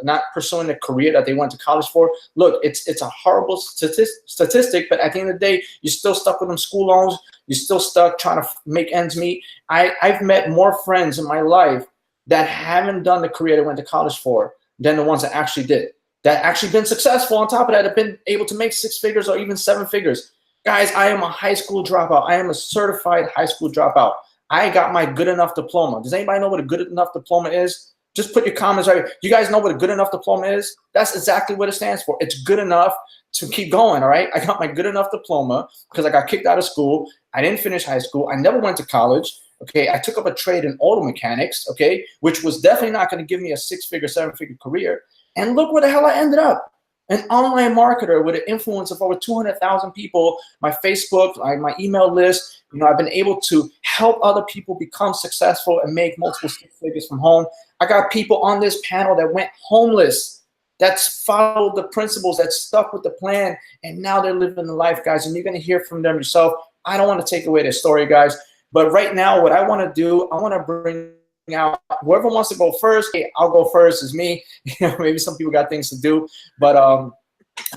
not pursuing the career that they went to college for. Look, it's a horrible statistic, but at the end of the day, you're still stuck with them school loans. You're still stuck trying to make ends meet. I've met more friends in my life that haven't done the career they went to college for than the ones that actually did, that actually been successful on top of that, have been able to make 6 figures or even 7 figures. Guys, I am a high school dropout. I am a certified high school dropout. I got my good enough diploma. Does anybody know what a good enough diploma is? Just put your comments right here. You guys know what a good enough diploma is? That's exactly what it stands for. It's good enough to keep going, all right? I got my good enough diploma because I got kicked out of school. I didn't finish high school. I never went to college, okay? I took up a trade in auto mechanics, okay, which was definitely not going to give me a 6-figure, 7-figure career. And look where the hell I ended up. An online marketer with an influence of over 200,000 people, my Facebook, my email list. You know, I've been able to help other people become successful and make multiple 6 figures from home. I got people on this panel that went homeless, that's followed the principles, that stuck with the plan, and now they're living the life, guys, and you're going to hear from them yourself. I don't want to take away their story, guys, but right now what I want to do, I want to bring out whoever wants to go first. Hey, I'll go first, is me. You know, maybe some people got things to do, but I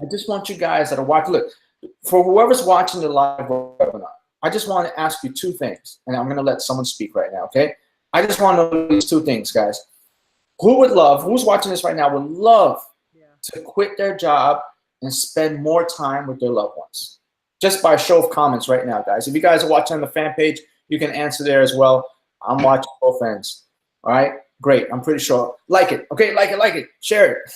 just want you guys that are watching, look, for whoever's watching the live webinar, I just want to ask you 2 things, and I'm going to let someone speak right now, okay? I just want to know these 2 things, guys. Who's watching this right now would love to quit their job and spend more time with their loved ones? Just by a show of comments right now, guys. If you guys are watching on the fan page, you can answer there as well. I'm watching both ends. All right, great. I'm pretty sure. Like it, okay? Like it. Share it.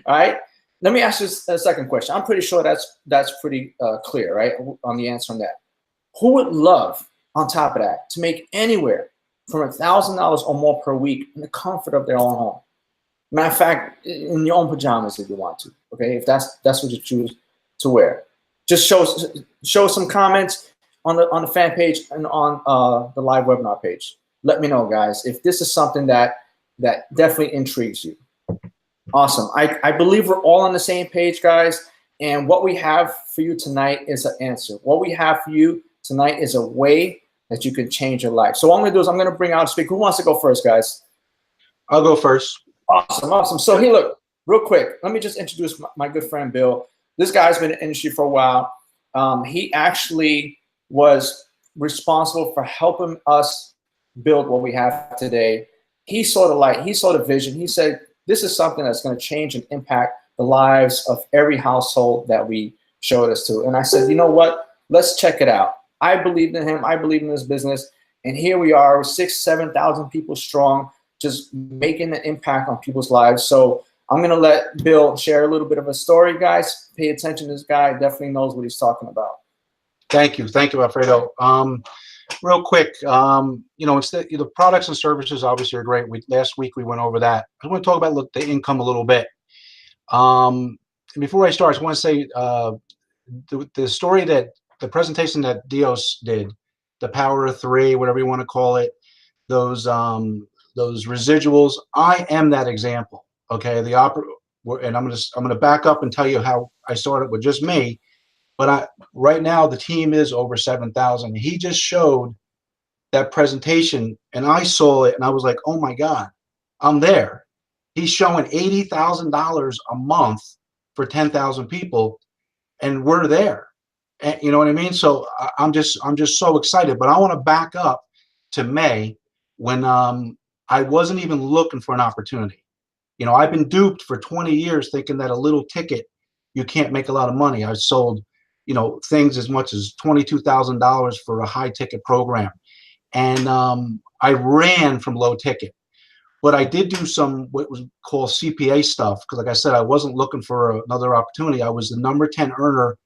All right. Let me ask you a second question. I'm pretty sure that's pretty clear, right? On the answer on that. Who would love, on top of that, to make anywhere from $1,000 or more per week in the comfort of their own home? Matter of fact, in your own pajamas if you want to, okay? If that's what you choose to wear. Just show some comments on the fan page and on the live webinar page. Let me know, guys, if this is something that definitely intrigues you. Awesome. I believe we're all on the same page, guys, and what we have for you tonight is an answer. What we have for you tonight is a way that you can change your life. So what I'm going to do is I'm going to bring out a speaker. Who wants to go first, guys? I'll go first. Awesome. So here, look, real quick, let me just introduce my good friend, Bill. This guy's been in the industry for a while. He actually was responsible for helping us build what we have today. He saw the light. He saw the vision. He said, this is something that's going to change and impact the lives of every household that we showed us to. And I said, you know what? Let's check it out. I believed in him. I believed in this business. And here we are, 6,000, 7,000 people strong, just making an impact on people's lives. So I'm going to let Bill share a little bit of a story, guys. Pay attention to this guy. Definitely knows what he's talking about. Thank you, Alfredo. Real quick, you know, instead, the products and services obviously are great. Last week we went over that. I want to talk about the income a little bit. Before I start, I just want to say the story that the presentation that Dios did, the Power of 3, whatever you want to call it, those residuals. I am that example. Okay, and I'm gonna back up and tell you how I started with just me. But right now the team is over 7,000. He just showed that presentation, and I saw it, and I was like, oh my God, I'm there. He's showing $80,000 a month for 10,000 people, and we're there. And you know what I mean? So I'm just so excited. But I want to back up to May when I wasn't even looking for an opportunity. You know, I've been duped for 20 years thinking that a little ticket, you can't make a lot of money. I sold, you know, things as much as $22,000 for a high ticket program. And I ran from low ticket. But I did do some what was called CPA stuff because, like I said, I wasn't looking for another opportunity. I was the number 10 earner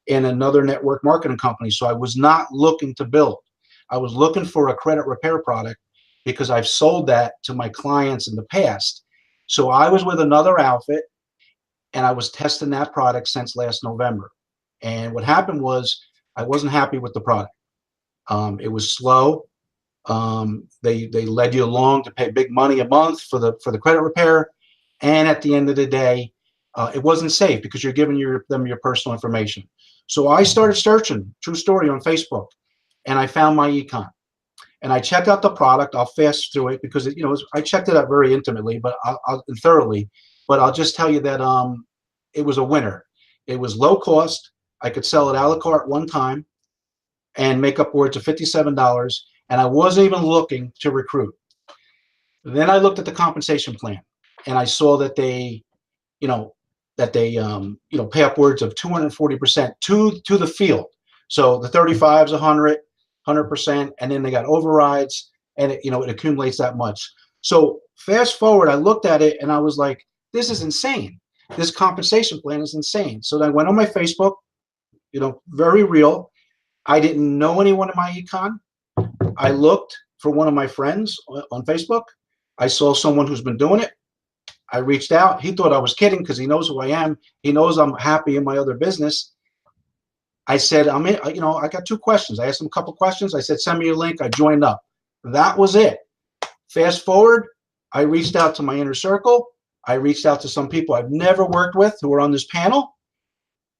in another network marketing company. So I was not looking to build. I was looking for a credit repair product because I've sold that to my clients in the past. So I was with another outfit, and I was testing that product since last November. And what happened was I wasn't happy with the product. It was slow. They led you along to pay big money a month for the credit repair, and at the end of the day, it wasn't safe because you're giving them your personal information. So I started searching, true story, on Facebook, and I found MyEcon. And I checked out the product. I'll fast through it because I checked it out very intimately, but thoroughly. But I'll just tell you that it was a winner. It was low cost. I could sell it a la carte one time and make upwards of $57. And I wasn't even looking to recruit. Then I looked at the compensation plan, and I saw that they, pay upwards of 240% to the field. So the 35 is 100%, and then they got overrides, and it accumulates that much. So fast forward, I looked at it and I was like, this is insane. This compensation plan is insane. So I went on my Facebook, very real. I didn't know anyone in my econ. I looked for one of my friends on Facebook. I saw someone who's been doing it. I reached out. He thought I was kidding because he knows who I am. He knows I'm happy in my other business. I said, I'm in, I got 2 questions. I asked him a couple questions. I said, send me your link. I joined up. That was it. Fast forward, I reached out to my inner circle. I reached out to some people I've never worked with who were on this panel.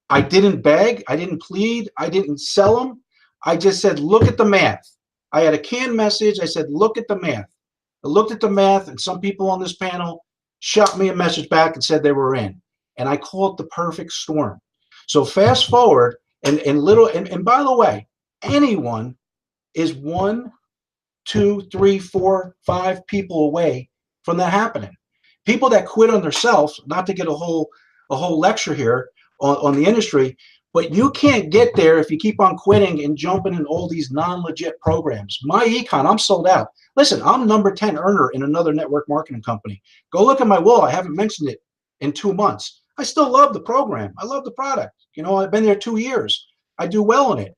I didn't beg. I didn't plead. I didn't sell them. I just said, look at the math. I had a canned message. I said, look at the math. I looked at the math, and some people on this panel shot me a message back and said they were in. And I call it the perfect storm. So fast forward, and by the way, anyone is 1, 2, 3, 4, 5 people away from that happening. People that quit on themselves, not to get a whole lecture here on the industry, but you can't get there if you keep on quitting and jumping in all these non-legit programs. My econ, I'm sold out. Listen, I'm number 10 earner in another network marketing company. Go look at my wall. I haven't mentioned it in 2 months. I still love the program. I love the product. I've been there 2 years. I do well in it.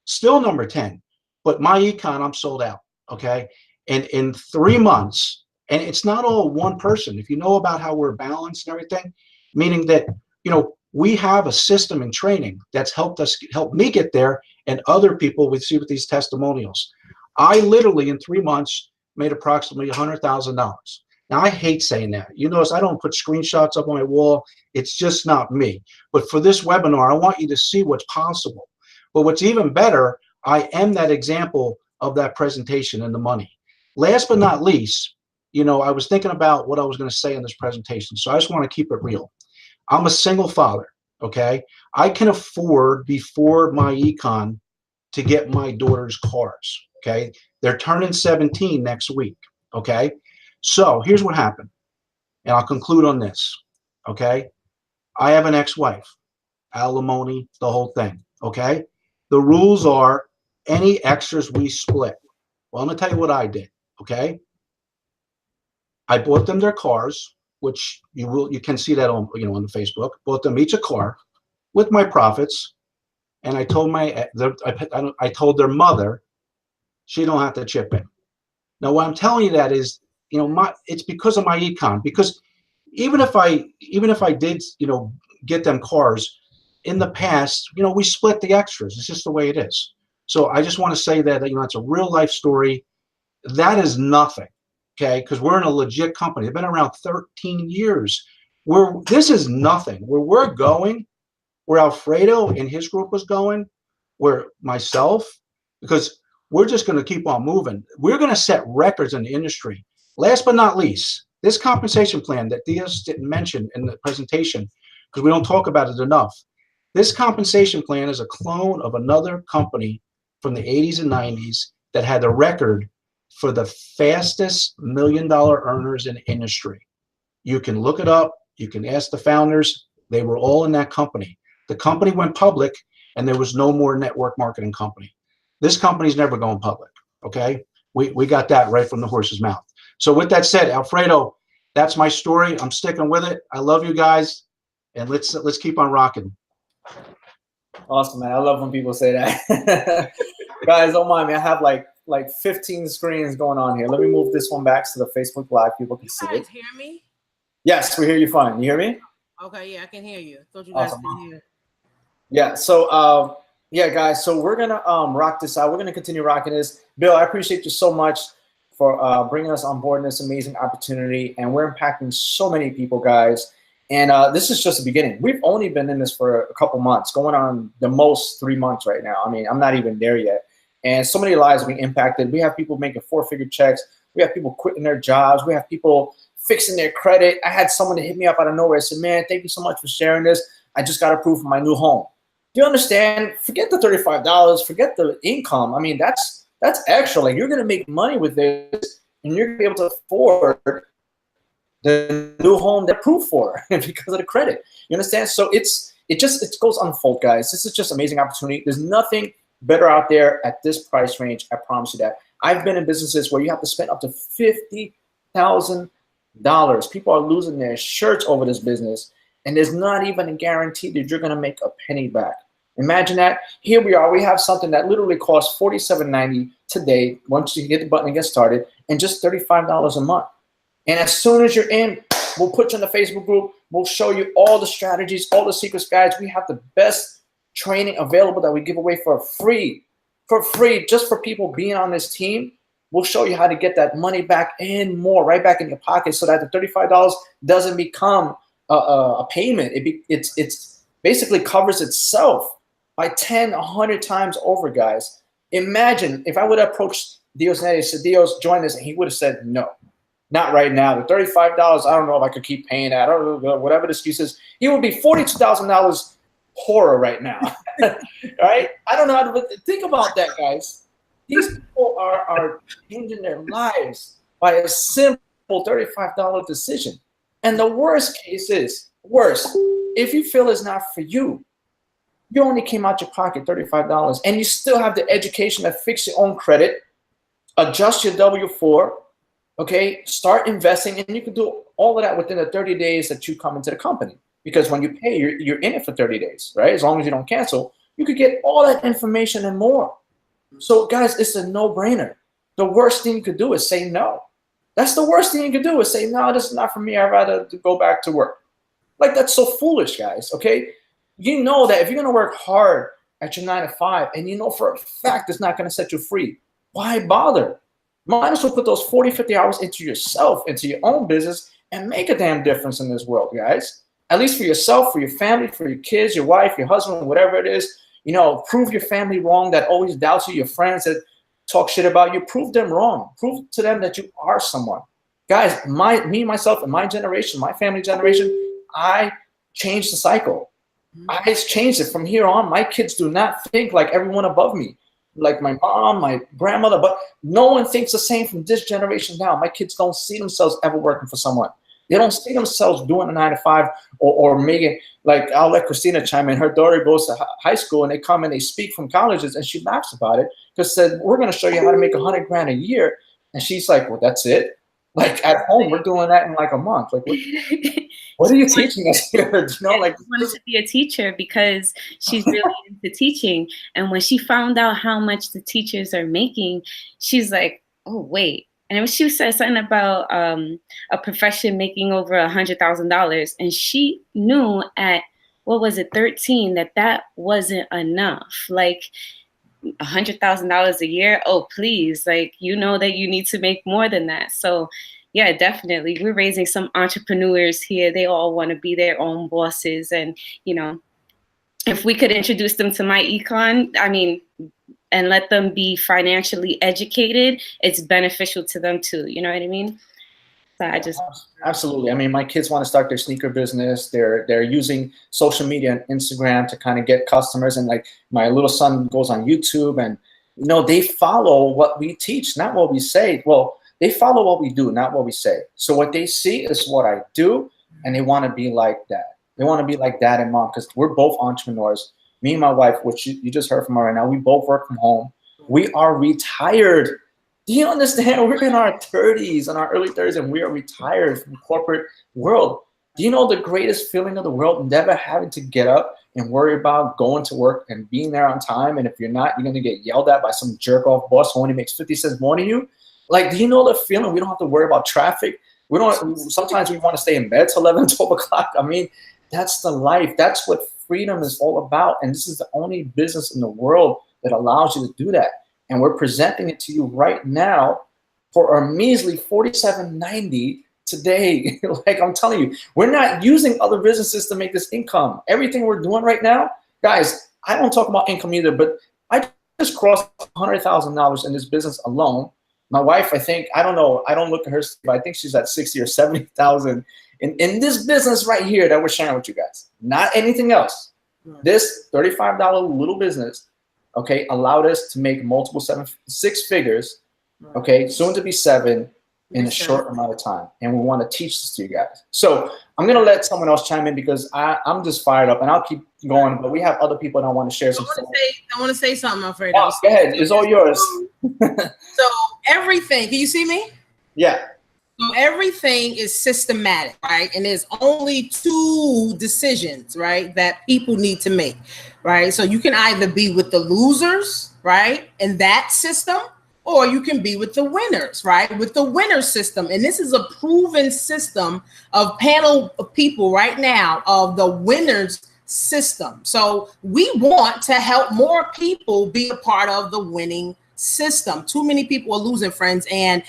Still number 10. But my econ, I'm sold out. Okay. And in 3 months, and it's not all one person. If you know about how we're balanced and everything, meaning that, we have a system and training that's helped me get there, and other people we see with these testimonials. I literally in 3 months made approximately $100,000. Now I hate saying that. You notice I don't put screenshots up on my wall. It's just not me. But for this webinar, I want you to see what's possible. But what's even better, I am that example of that presentation and the money. Last but not least, I was thinking about what I was going to say in this presentation. So I just want to keep it real. I'm a single father, okay? I can afford, before my econ, to get my daughter's cars, okay? They're turning 17 next week, okay? So here's what happened, and I'll conclude on this, okay? I have an ex-wife, alimony, the whole thing, okay? The rules are any extras we split. Well, I'm going to tell you what I did, okay? I bought them their cars, which you can see that on on the Facebook. Bought them each a car with my profits, and I told I told their mother she don't have to chip in. Now, what I'm telling you that is, it's because of my econ. Because even if I did get them cars in the past, we split the extras. It's just the way it is. So I just want to say that it's a real life story. That is nothing. Okay, because we're in a legit company. They've been around 13 years. This is nothing. Where we're going, where Alfredo and his group was going, where myself, because we're just going to keep on moving. We're going to set records in the industry. Last but not least, this compensation plan that Diaz didn't mention in the presentation, because we don't talk about it enough. This compensation plan is a clone of another company from the 80s and 90s that had the record for the fastest $1 million earners in the industry. You can look it up. You can ask the founders. They were all in that company. The company went public, and there was no more network marketing company. This company's never going public, okay? We got that right from the horse's mouth. So with that said, Alfredo, that's my story. I'm sticking with it. I love you guys, and let's keep on rocking. Awesome, man. I love when people say that. Guys, don't mind me. I have like 15 screens going on here. Let me move this one back so the Facebook Live people can see it. You guys hear me? Yes, we hear you fine. You hear me? Okay, yeah, I can hear you. Thought you guys could hear. Yeah, so yeah, guys, so we're gonna rock this out. We're gonna continue rocking this. Bill, I appreciate you so much for bringing us on board in this amazing opportunity, and we're impacting so many people, guys. And this is just the beginning. We've only been in this for a couple months, going on the most 3 months right now. I mean, I'm not even there yet. And so many lives being impacted. We have people making 4-figure checks. We have people quitting their jobs. We have people fixing their credit. I had someone that hit me up out of nowhere and said, man, thank you so much for sharing this. I just got approved for my new home. Do you understand? Forget the $35. Forget the income. I mean, that's extra. Like, you're going to make money with this and you're gonna be able to afford the new home they're approved for because of the credit. You understand? So it goes unfold, guys. This is just amazing opportunity. There's nothing better out there at this price range. I promise you that. I've been in businesses where you have to spend up to $50,000. People are losing their shirts over this business, and there's not even a guarantee that you're gonna make a penny back. Imagine that. Here we are. We have something that literally costs $47.90 today once you hit the button and get started, and just $35 a month. And as soon as you're in, we'll put you in the Facebook group. We'll show you all the strategies, all the secrets, guys. We have the best training available that we give away for free, just for people being on this team. We'll show you how to get that money back and more right back in your pocket, so that the $35 doesn't become a payment. It's basically covers itself by 10, 100 times over, guys. Imagine if I would have approached Dios Neri and said, Dios, join this, and he would have said no. Not right now. The $35, I don't know if I could keep paying that. I don't know, whatever the excuse is. He would be $42,000 poorer right now. Right? I don't know how to think about that, guys. These people are changing their lives by a simple $35 decision. And the worst case is, if you feel it's not for you, you only came out your pocket $35, and you still have the education to fix your own credit, adjust your W-4, okay, start investing, and you can do all of that within the 30 days that you come into the company. Because when you pay, you're in it for 30 days, right? As long as you don't cancel, you could get all that information and more. So, guys, it's a no-brainer. The worst thing you could do is say no. That's the worst thing you could do is say, no, this is not for me. I'd rather go back to work. Like, that's so foolish, guys, okay? You know that if you're going to work hard at your 9 to 5, and you know for a fact it's not going to set you free, why bother? Might as well put those 40, 50 hours into yourself, into your own business, and make a damn difference in this world, guys. At least for yourself, for your family, for your kids, your wife, your husband, whatever it is. You know, prove your family wrong that always doubts you, your friends that talk shit about you. Prove them wrong. Prove to them that you are someone. Guys, me, myself, and my generation, my family generation, I changed the cycle. I changed it. From here on, my kids do not think like everyone above me. Like my mom, my grandmother, but no one thinks the same from this generation now. My kids don't see themselves ever working for someone. They don't see themselves doing a 9 to 5 or making, like, I'll let Christina chime in. Her daughter goes to high school, and they come and they speak from colleges, and she laughs about it because said, we're going to show you how to make $100 grand a year. And she's like, well, that's it? Like, at home, we're doing that in like a month. Like, what are you teaching us here? You know, like, she wanted to be a teacher because she's really into teaching. And when she found out how much the teachers are making, she's like, oh, wait. And when she said something about a profession making over $100,000, and she knew at, what was it, 13, that wasn't enough. Like, $100,000 a year, oh please, like, you know that you need to make more than that. So yeah, definitely, we're raising some entrepreneurs here. They all want to be their own bosses, and you know, if we could introduce them to my econ, I mean, and let them be financially educated, it's beneficial to them too. You know what I mean? So I just absolutely. I mean, my kids want to start their sneaker business. They're using social media and Instagram to kind of get customers. And like my little son goes on YouTube, and you know, they follow what we teach, not what we say. Well, they follow what we do, not what we say. So what they see is what I do, and they want to be like that. They want to be like dad and mom, because we're both entrepreneurs. Me and my wife, which you just heard from her right now, we both work from home. We are retired. Do you understand? We're in our 30s, in our early 30s, and we are retired from the corporate world. Do you know the greatest feeling of the world? Never having to get up and worry about going to work and being there on time. And if you're not, you're going to get yelled at by some jerk-off boss who only makes 50 cents more than you. Like, do you know the feeling? We don't have to worry about traffic. We don't. Sometimes we want to stay in bed till 11, 12 o'clock. I mean, that's the life. That's what freedom is all about. And this is the only business in the world that allows you to do that. And we're presenting it to you right now for a measly $47.90 today. Like I'm telling you, we're not using other businesses to make this income. Everything we're doing right now, guys, I don't talk about income either, but I just crossed $100,000 in this business alone. My wife, I think, I don't know, I don't look at her, but I think she's at 60 or 70,000 in this business right here that we're sharing with you guys. Not anything else. This $35 little business, okay, allowed us to make multiple 6 figures, okay, soon to be 7, in a Yes, sir. short amount of time. And we want to teach this to you guys. So I'm going to let someone else chime in because I'm just fired up and I'll keep going. But we have other people that want to share some stuff. I want to say something, Alfredo. Oh, go ahead. It's all yours. So everything, can you see me? Yeah. So everything is systematic, right? And there's only two decisions, right, that people need to make, right? So you can either be with the losers, right, in that system, or you can be with the winners, right, with the winner system. And this is a proven system of panel of people right now of the winners system. So we want to help more people be a part of the winning system. Too many people are losing, friends, and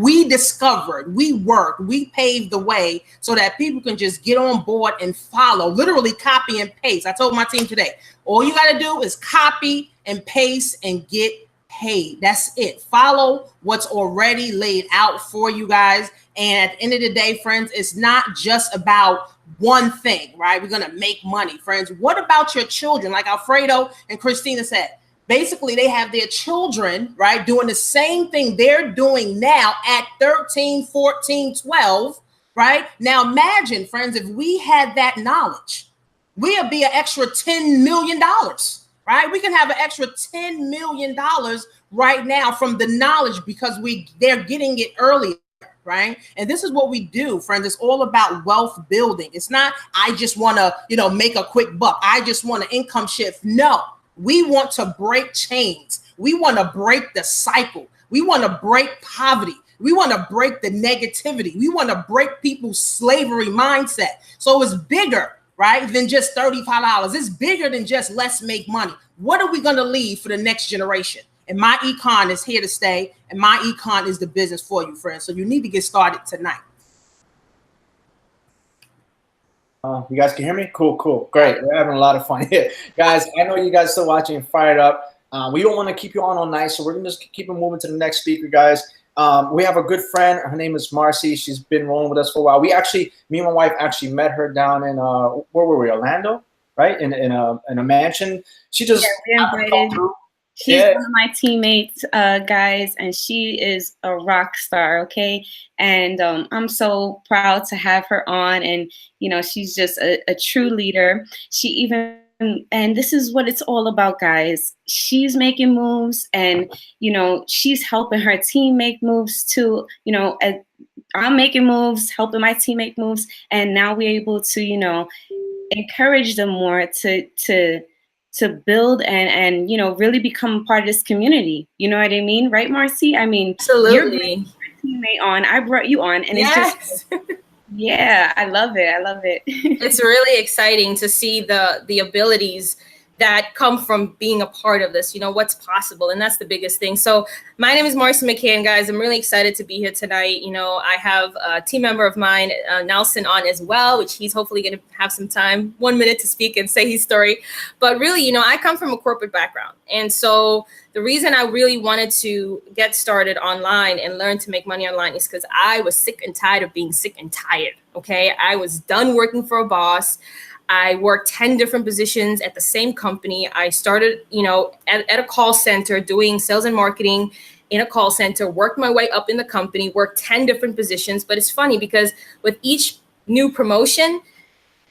we discovered, we worked, we paved the way so that people can just get on board and follow, literally copy and paste. I told my team today, all you got to do is copy and paste and get paid. That's it. Follow what's already laid out for you guys. And at the end of the day, friends, it's not just about one thing, right? We're going to make money, friends. What about your children? Like Alfredo and Christina said, basically, they have their children, right, doing the same thing they're doing now at 13, 14, 12, right? Now, imagine, friends, if we had that knowledge, we'd be an extra $10 million, right? We can have an extra $10 million right now from the knowledge because they're getting it earlier. Right. And this is what we do, friends. It's all about wealth building. It's not, I just want to, make a quick buck. I just want an income shift. No. We want to break chains. We want to break the cycle. We want to break poverty. We want to break the negativity. We want to break people's slavery mindset. So it's bigger, right, than just $35. It's bigger than just let's make money. What are we going to leave for the next generation? And my econ is here to stay. And my econ is the business for you, friends. So you need to get started tonight. You guys can hear me? Cool. Great. We're having a lot of fun here. Guys, I know you guys still watching and fired up. We don't want to keep you on all night, so we're going to just keep it moving to the next speaker, guys. We have a good friend. Her name is Marcy. She's been rolling with us for a while. Me and my wife actually met her down in, where were we, Orlando, right? In a mansion. She just invited. She's one of my teammates, guys, and she is a rock star, okay? And I'm so proud to have her on, and, she's just a true leader. And this is what it's all about, guys. She's making moves, and, she's helping her team make moves too. I'm making moves, helping my team make moves, and now we're able to, encourage them more to build and really become part of this community. You know what I mean? Right, Marcy? I mean, absolutely. You're teammate on. I brought you on, and it's just, yeah, I love it. It's really exciting to see the abilities that come from being a part of this, what's possible. And that's the biggest thing. So my name is Marcy McCann, guys. I'm really excited to be here tonight. I have a team member of mine, Nelson, on as well, which he's hopefully going to have some time, 1 minute to speak and say his story. But really, I come from a corporate background. And so the reason I really wanted to get started online and learn to make money online is because I was sick and tired of being sick and tired. Okay. I was done working for a boss. I worked 10 different positions at the same company. I started, at a call center doing sales and marketing in a call center, worked my way up in the company, worked 10 different positions. But it's funny because with each new promotion,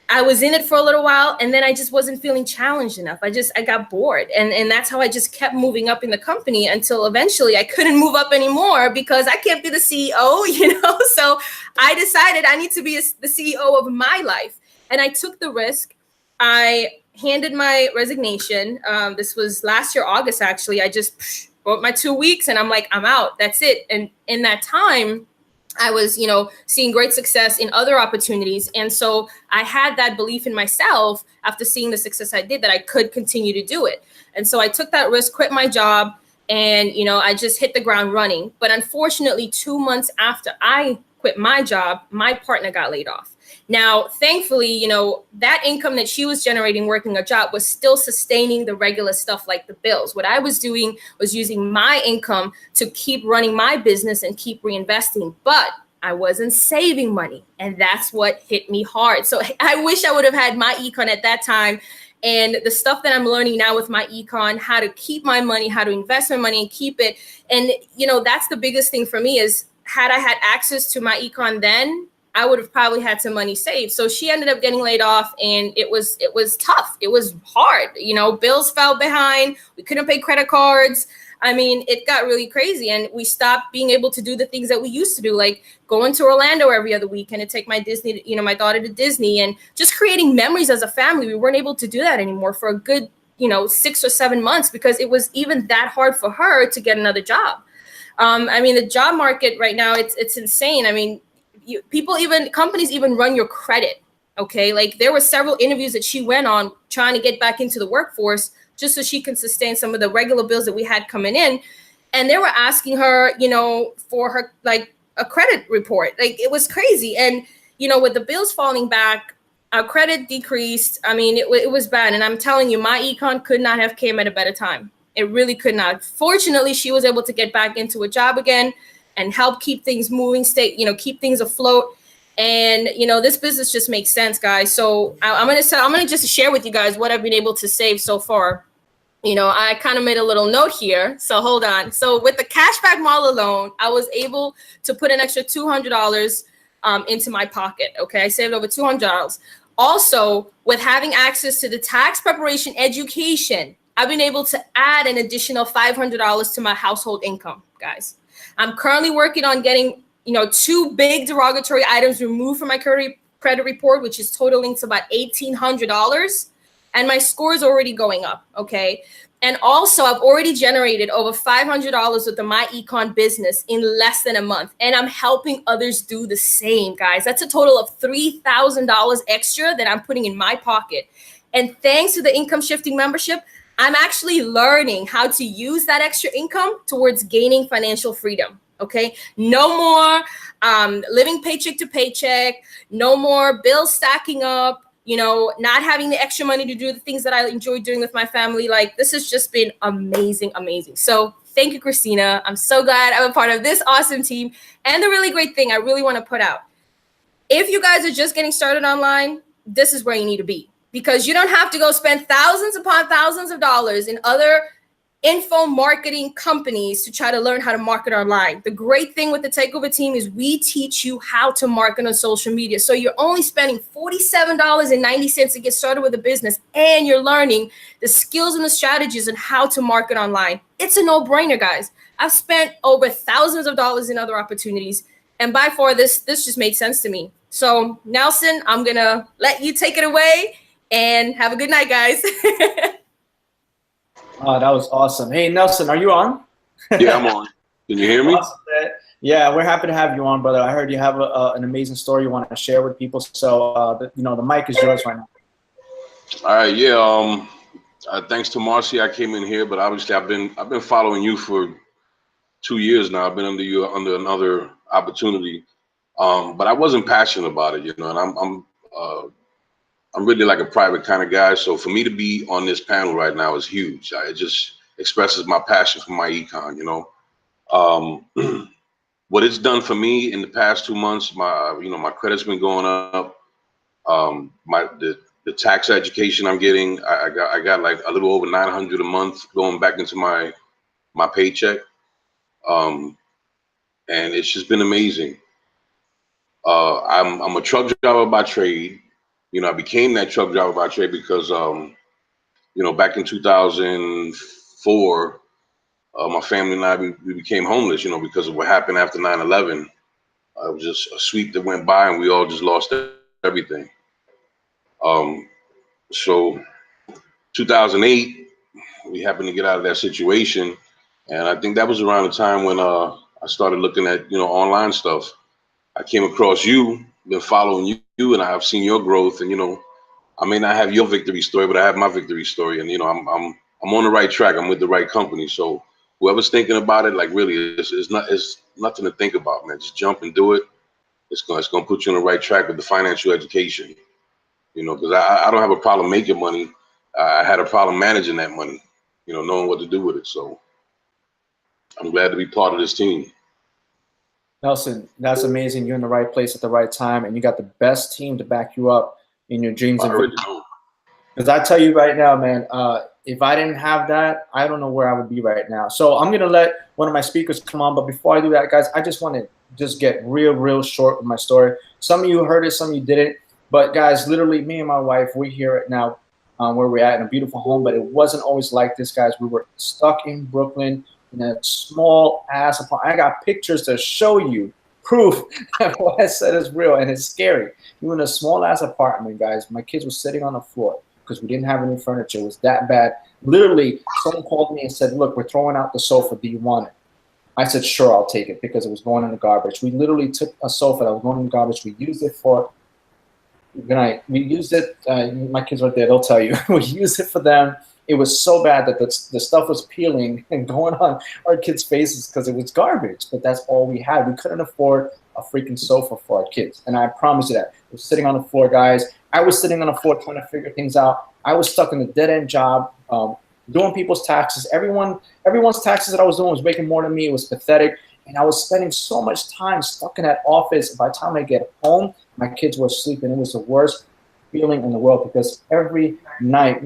I was in it for a little while and then I just wasn't feeling challenged enough. I got bored. And that's how I just kept moving up in the company until eventually I couldn't move up anymore because I can't be the CEO, So I decided I need to be the CEO of my life. And I took the risk. I handed my resignation. This was last year, August, actually. I just wrote my 2 weeks and I'm like, I'm out. That's it. And in that time, I was, seeing great success in other opportunities. And so I had that belief in myself after seeing the success I did that I could continue to do it. And so I took that risk, quit my job, and, I just hit the ground running. But unfortunately, 2 months after I quit my job, my partner got laid off. Now, thankfully, that income that she was generating working a job was still sustaining the regular stuff like the bills. What I was doing was using my income to keep running my business and keep reinvesting. But I wasn't saving money. And that's what hit me hard. So I wish I would have had my econ at that time. And the stuff that I'm learning now with my econ, how to keep my money, how to invest my money and keep it. And, that's the biggest thing for me is had I had access to my econ then, I would have probably had some money saved. So she ended up getting laid off, and it was tough. It was hard. You know, bills fell behind. We couldn't pay credit cards. I mean, it got really crazy, and we stopped being able to do the things that we used to do, like going to Orlando every other weekend and take my daughter to Disney, and just creating memories as a family. We weren't able to do that anymore for a good, 6 or 7 months, because it was even that hard for her to get another job. I mean, the job market right now, it's insane. I mean, companies even run your credit. Okay. Like, there were several interviews that she went on trying to get back into the workforce just so she can sustain some of the regular bills that we had coming in. And they were asking her, for her, like, a credit report. Like, it was crazy. And, with the bills falling back, our credit decreased. I mean, it was bad. And I'm telling you, my econ could not have came at a better time. It really could not. Fortunately, she was able to get back into a job again and help keep things moving, keep things afloat. And, this business just makes sense, guys. So I'm going to just share with you guys what I've been able to save so far. I kind of made a little note here. So hold on. So with the cashback model alone, I was able to put an extra $200 into my pocket. Okay. I saved over $200. Also, with having access to the tax preparation education, I've been able to add an additional $500 to my household income, guys. I'm currently working on getting, 2 big derogatory items removed from my credit report, which is totaling to about $1,800. And my score is already going up, okay? And also, I've already generated over $500 with the My Econ business in less than a month. And I'm helping others do the same, guys. That's a total of $3,000 extra that I'm putting in my pocket. And thanks to the Income Shifting membership, I'm actually learning how to use that extra income towards gaining financial freedom, okay? No more living paycheck to paycheck, no more bills stacking up, not having the extra money to do the things that I enjoy doing with my family. Like, this has just been amazing, amazing. So thank you, Christina. I'm so glad I'm a part of this awesome team. And the really great thing I really want to put out, if you guys are just getting started online, this is where you need to be. Because you don't have to go spend thousands upon thousands of dollars in other info marketing companies to try to learn how to market online. The great thing with the Takeover team is we teach you how to market on social media. So you're only spending $47.90 to get started with a business, and you're learning the skills and the strategies on how to market online. It's a no-brainer, guys. I've spent over thousands of dollars in other opportunities, and by far this just made sense to me. So Nelson, I'm gonna let you take it away. And have a good night, guys. Oh, that was awesome. Hey, Nelson, are you on? Yeah, I'm on. Can you hear me? Awesome, yeah, we're happy to have you on, brother. I heard you have an amazing story you want to share with people. So, the mic is yours right now. All right, yeah. Thanks to Marcy, I came in here, but obviously I've been following you for 2 years now. I've been under another opportunity, but I wasn't passionate about it, and I'm really like a private kind of guy. So for me to be on this panel right now is huge. It just expresses my passion for my econ, what it's done for me in the past 2 months, my credit's been going up. The tax education I'm getting, I got like a little over $900 a month going back into my paycheck. And it's just been amazing. I'm a truck driver by trade. I became that truck driver by trade because, back in 2004, my family and I, we became homeless, because of what happened after 9/11. It was just a sweep that went by and we all just lost everything. So 2008, we happened to get out of that situation. And I think that was around the time when I started looking at, online stuff. I came across you, been following you, and I've seen your growth. And I may not have your victory story, but I have my victory story. And I'm on the right track. I'm with the right company. So whoever's thinking about it, like really, it's nothing to think about, man. Just jump and do it. It's gonna put you on the right track with the financial education. Because I don't have a problem making money. I had a problem managing that money. Knowing what to do with it. So I'm glad to be part of this team. Nelson, that's amazing. You're in the right place at the right time, and you got the best team to back you up in your dreams. Because I tell you right now, man, if I didn't have that, I don't know where I would be right now. So I'm going to let one of my speakers come on. But before I do that, guys, I just want to just get real short with my story. Some of you heard it, some of you didn't. But guys, literally, me and my wife, we're here right now where we're at in a beautiful home. But it wasn't always like this, guys. We were stuck in Brooklyn in a small ass apartment. I got pictures to show you, proof that what I said is real, and it's scary. We were in a small ass apartment, guys. My kids were sitting on the floor because we didn't have any furniture. It was that bad. Literally, someone called me and said, "Look, we're throwing out the sofa. Do you want it?" I said, "Sure, I'll take it," because it was going in the garbage. We literally took a sofa that was going in the garbage. We used it for, good night. We used it, my kids right there, they'll tell you. We used it for them. It was so bad that the stuff was peeling and going on our kids' faces because it was garbage. But that's all we had. We couldn't afford a freaking sofa for our kids. And I promise you that. We were sitting on the floor, guys. I was sitting on the floor trying to figure things out. I was stuck in a dead-end job, doing people's taxes. Everyone's taxes that I was doing was making more than me. It was pathetic. And I was spending so much time stuck in that office. By the time I get home, my kids were sleeping. It was the worst feeling in the world because every night,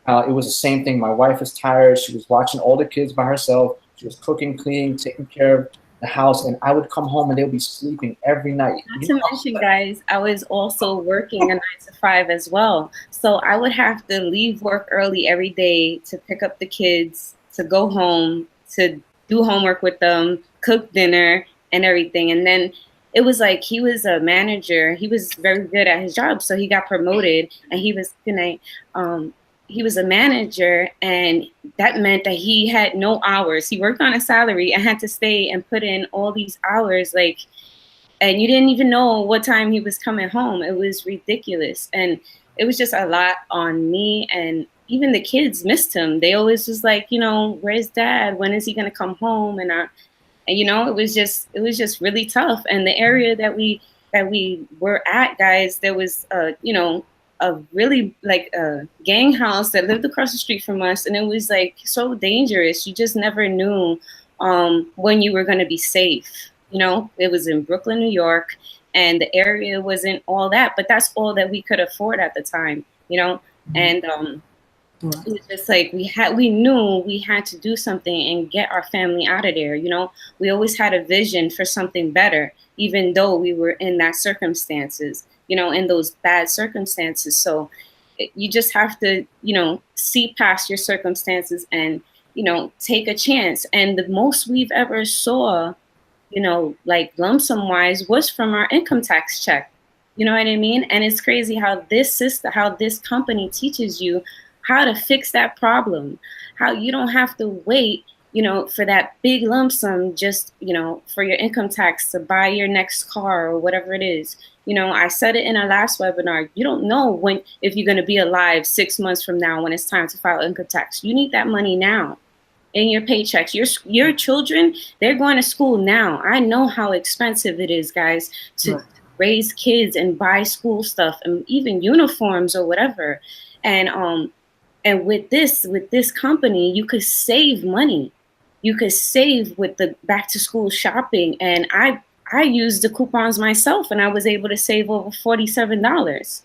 it was the same thing. My wife was tired. She was watching all the kids by herself. She was cooking, cleaning, taking care of the house. And I would come home and they would be sleeping every night. Not to mention, guys, I was also working a 9 to 5 as well. So I would have to leave work early every day to pick up the kids, to go home, to do homework with them, cook dinner and everything. And then it was like he was a manager. He was very good at his job. So he got promoted and he was he was a manager, and that meant that he had no hours. He worked on a salary and had to stay and put in all these hours, and you didn't even know what time he was coming home. It was ridiculous. And it was just a lot on me, and even the kids missed him. They always was like, where's dad? When is he going to come home? And it was just really tough. And the area that we were at, guys, there was, a really a gang house that lived across the street from us. And it was so dangerous. You just never knew when you were going to be safe. It was in Brooklyn, New York, and the area wasn't all that, but that's all that we could afford at the time, and it was just we knew we had to do something and get our family out of there. We always had a vision for something better, even though we were in that circumstances, in those bad circumstances. So you just have to, see past your circumstances and, take a chance. And the most we've ever saw, lump sum wise was from our income tax check. You know what I mean? And it's crazy how this company teaches you how to fix that problem, how you don't have to wait, for that big lump sum just, for your income tax to buy your next car or whatever it is. I said it in our last webinar. You don't know if you're going to be alive 6 months from now when it's time to file income tax. You need that money now in your paychecks. Your children, they're going to school now. I know how expensive it is, guys, to raise kids and buy school stuff and even uniforms or whatever. And with this company, you could save money. You could save with the back to school shopping. And I used the coupons myself, and I was able to save over $47.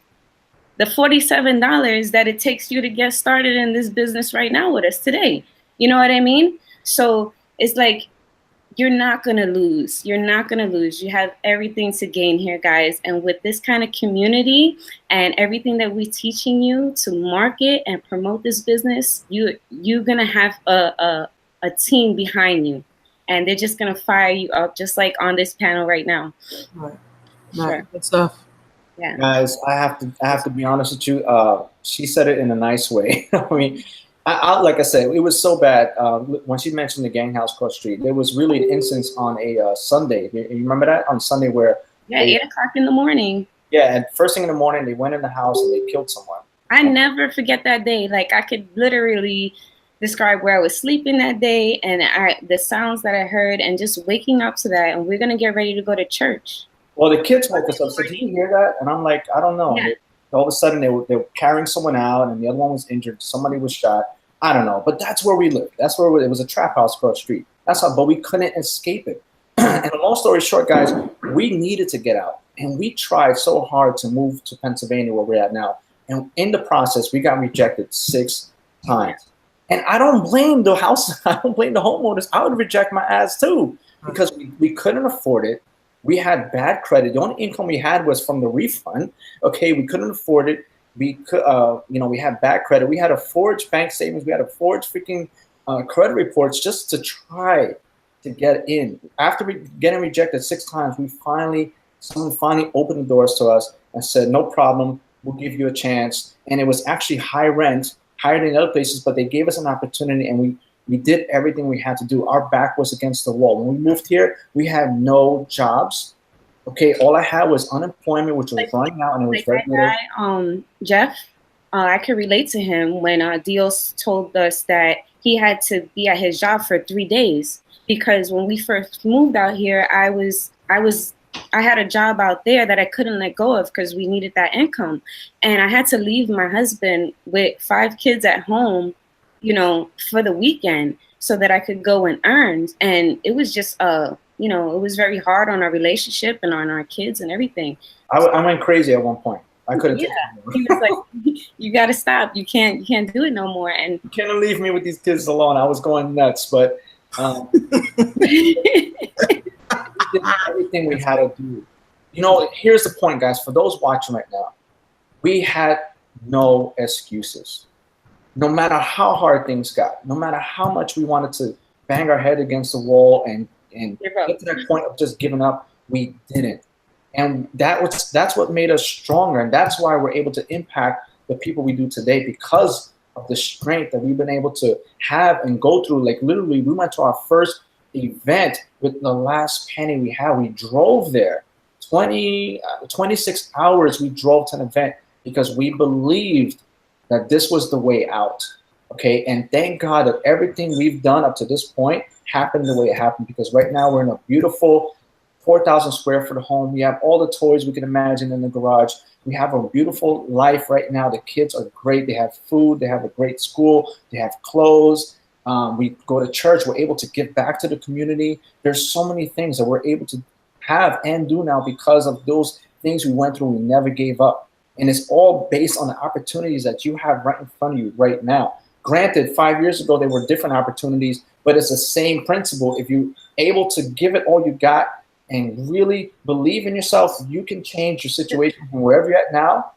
The $47 that it takes you to get started in this business right now with us today. You know what I mean? So it's you're not going to lose. You're not going to lose. You have everything to gain here, guys. And with this kind of community and everything that we're teaching you to market and promote this business, you're going to have a team behind you. And they're just going to fire you up, just like on this panel right now. Right. Sure. Good stuff. Yeah. Guys, I have to be honest with you. She said it in a nice way. I mean, I like I said, it was so bad. When she mentioned the gang house across the street, there was really an instance on a Sunday. You remember that? On Sunday where 8 o'clock in the morning. Yeah, and first thing in the morning, they went in the house and they killed someone. I never forget that day. I could literally describe where I was sleeping that day and the sounds that I heard and just waking up to that. And we're going to get ready to go to church. Well, the kids woke us up. So, did you hear that? And I'm like, I don't know. Yeah. All of a sudden, they were carrying someone out, and the other one was injured. Somebody was shot. I don't know. But that's where we lived. That's where it was a trap house across the street. That's how. But we couldn't escape it. And long story short, guys, we needed to get out. And we tried so hard to move to Pennsylvania, where we're at now. And in the process, we got rejected 6 times. And I don't blame the house. I don't blame the homeowners. I would reject my ass too, because we couldn't afford it. We had bad credit. The only income we had was from the refund. Okay, we couldn't afford it. We could, we had bad credit. We had to forge bank statements. We had to forge freaking credit reports just to try to get in. After getting rejected 6 times, someone finally opened the doors to us and said, no problem, we'll give you a chance. And it was actually high rent, higher than other places, but they gave us an opportunity, and we did everything we had to do. Our back was against the wall. When we moved here, we had no jobs. Okay, all I had was unemployment, which was running out, and it was very good. Jeff, I could relate to him when Dios told us that he had to be at his job for 3 days, because when we first moved out here, I had a job out there that I couldn't let go of because we needed that income. And I had to leave my husband with 5 kids at home, for the weekend so that I could go and earn. And it was just, it was very hard on our relationship and on our kids and everything. I went crazy at one point. I couldn't. Yeah, he was like, you got to stop. You can't do it no more. And you can't leave me with these kids alone. I was going nuts, but everything we had to do. Here's the point, guys. For those watching right now, we had no excuses. No matter how hard things got, no matter how much we wanted to bang our head against the wall and get to that point of just giving up, we didn't. And that's what made us stronger. And that's why we're able to impact the people we do today, because of the strength that we've been able to have and go through. Like literally, we went to our first event with the last penny we had. We drove there 26 hours. We drove to an event because we believed that this was the way out. Okay, and thank God that everything we've done up to this point happened the way it happened, because right now we're in a beautiful 4,000 square foot home. We have all the toys we can imagine in the garage. We have a beautiful life right now. The kids are great. They have food. They have a great school. They have clothes. We go to church. We're able to give back to the community. There's so many things that we're able to have and do now because of those things we went through. We never gave up. And it's all based on the opportunities that you have right in front of you right now. Granted, 5 years ago, there were different opportunities, but it's the same principle. If you're able to give it all you got and really believe in yourself, you can change your situation from wherever you're at now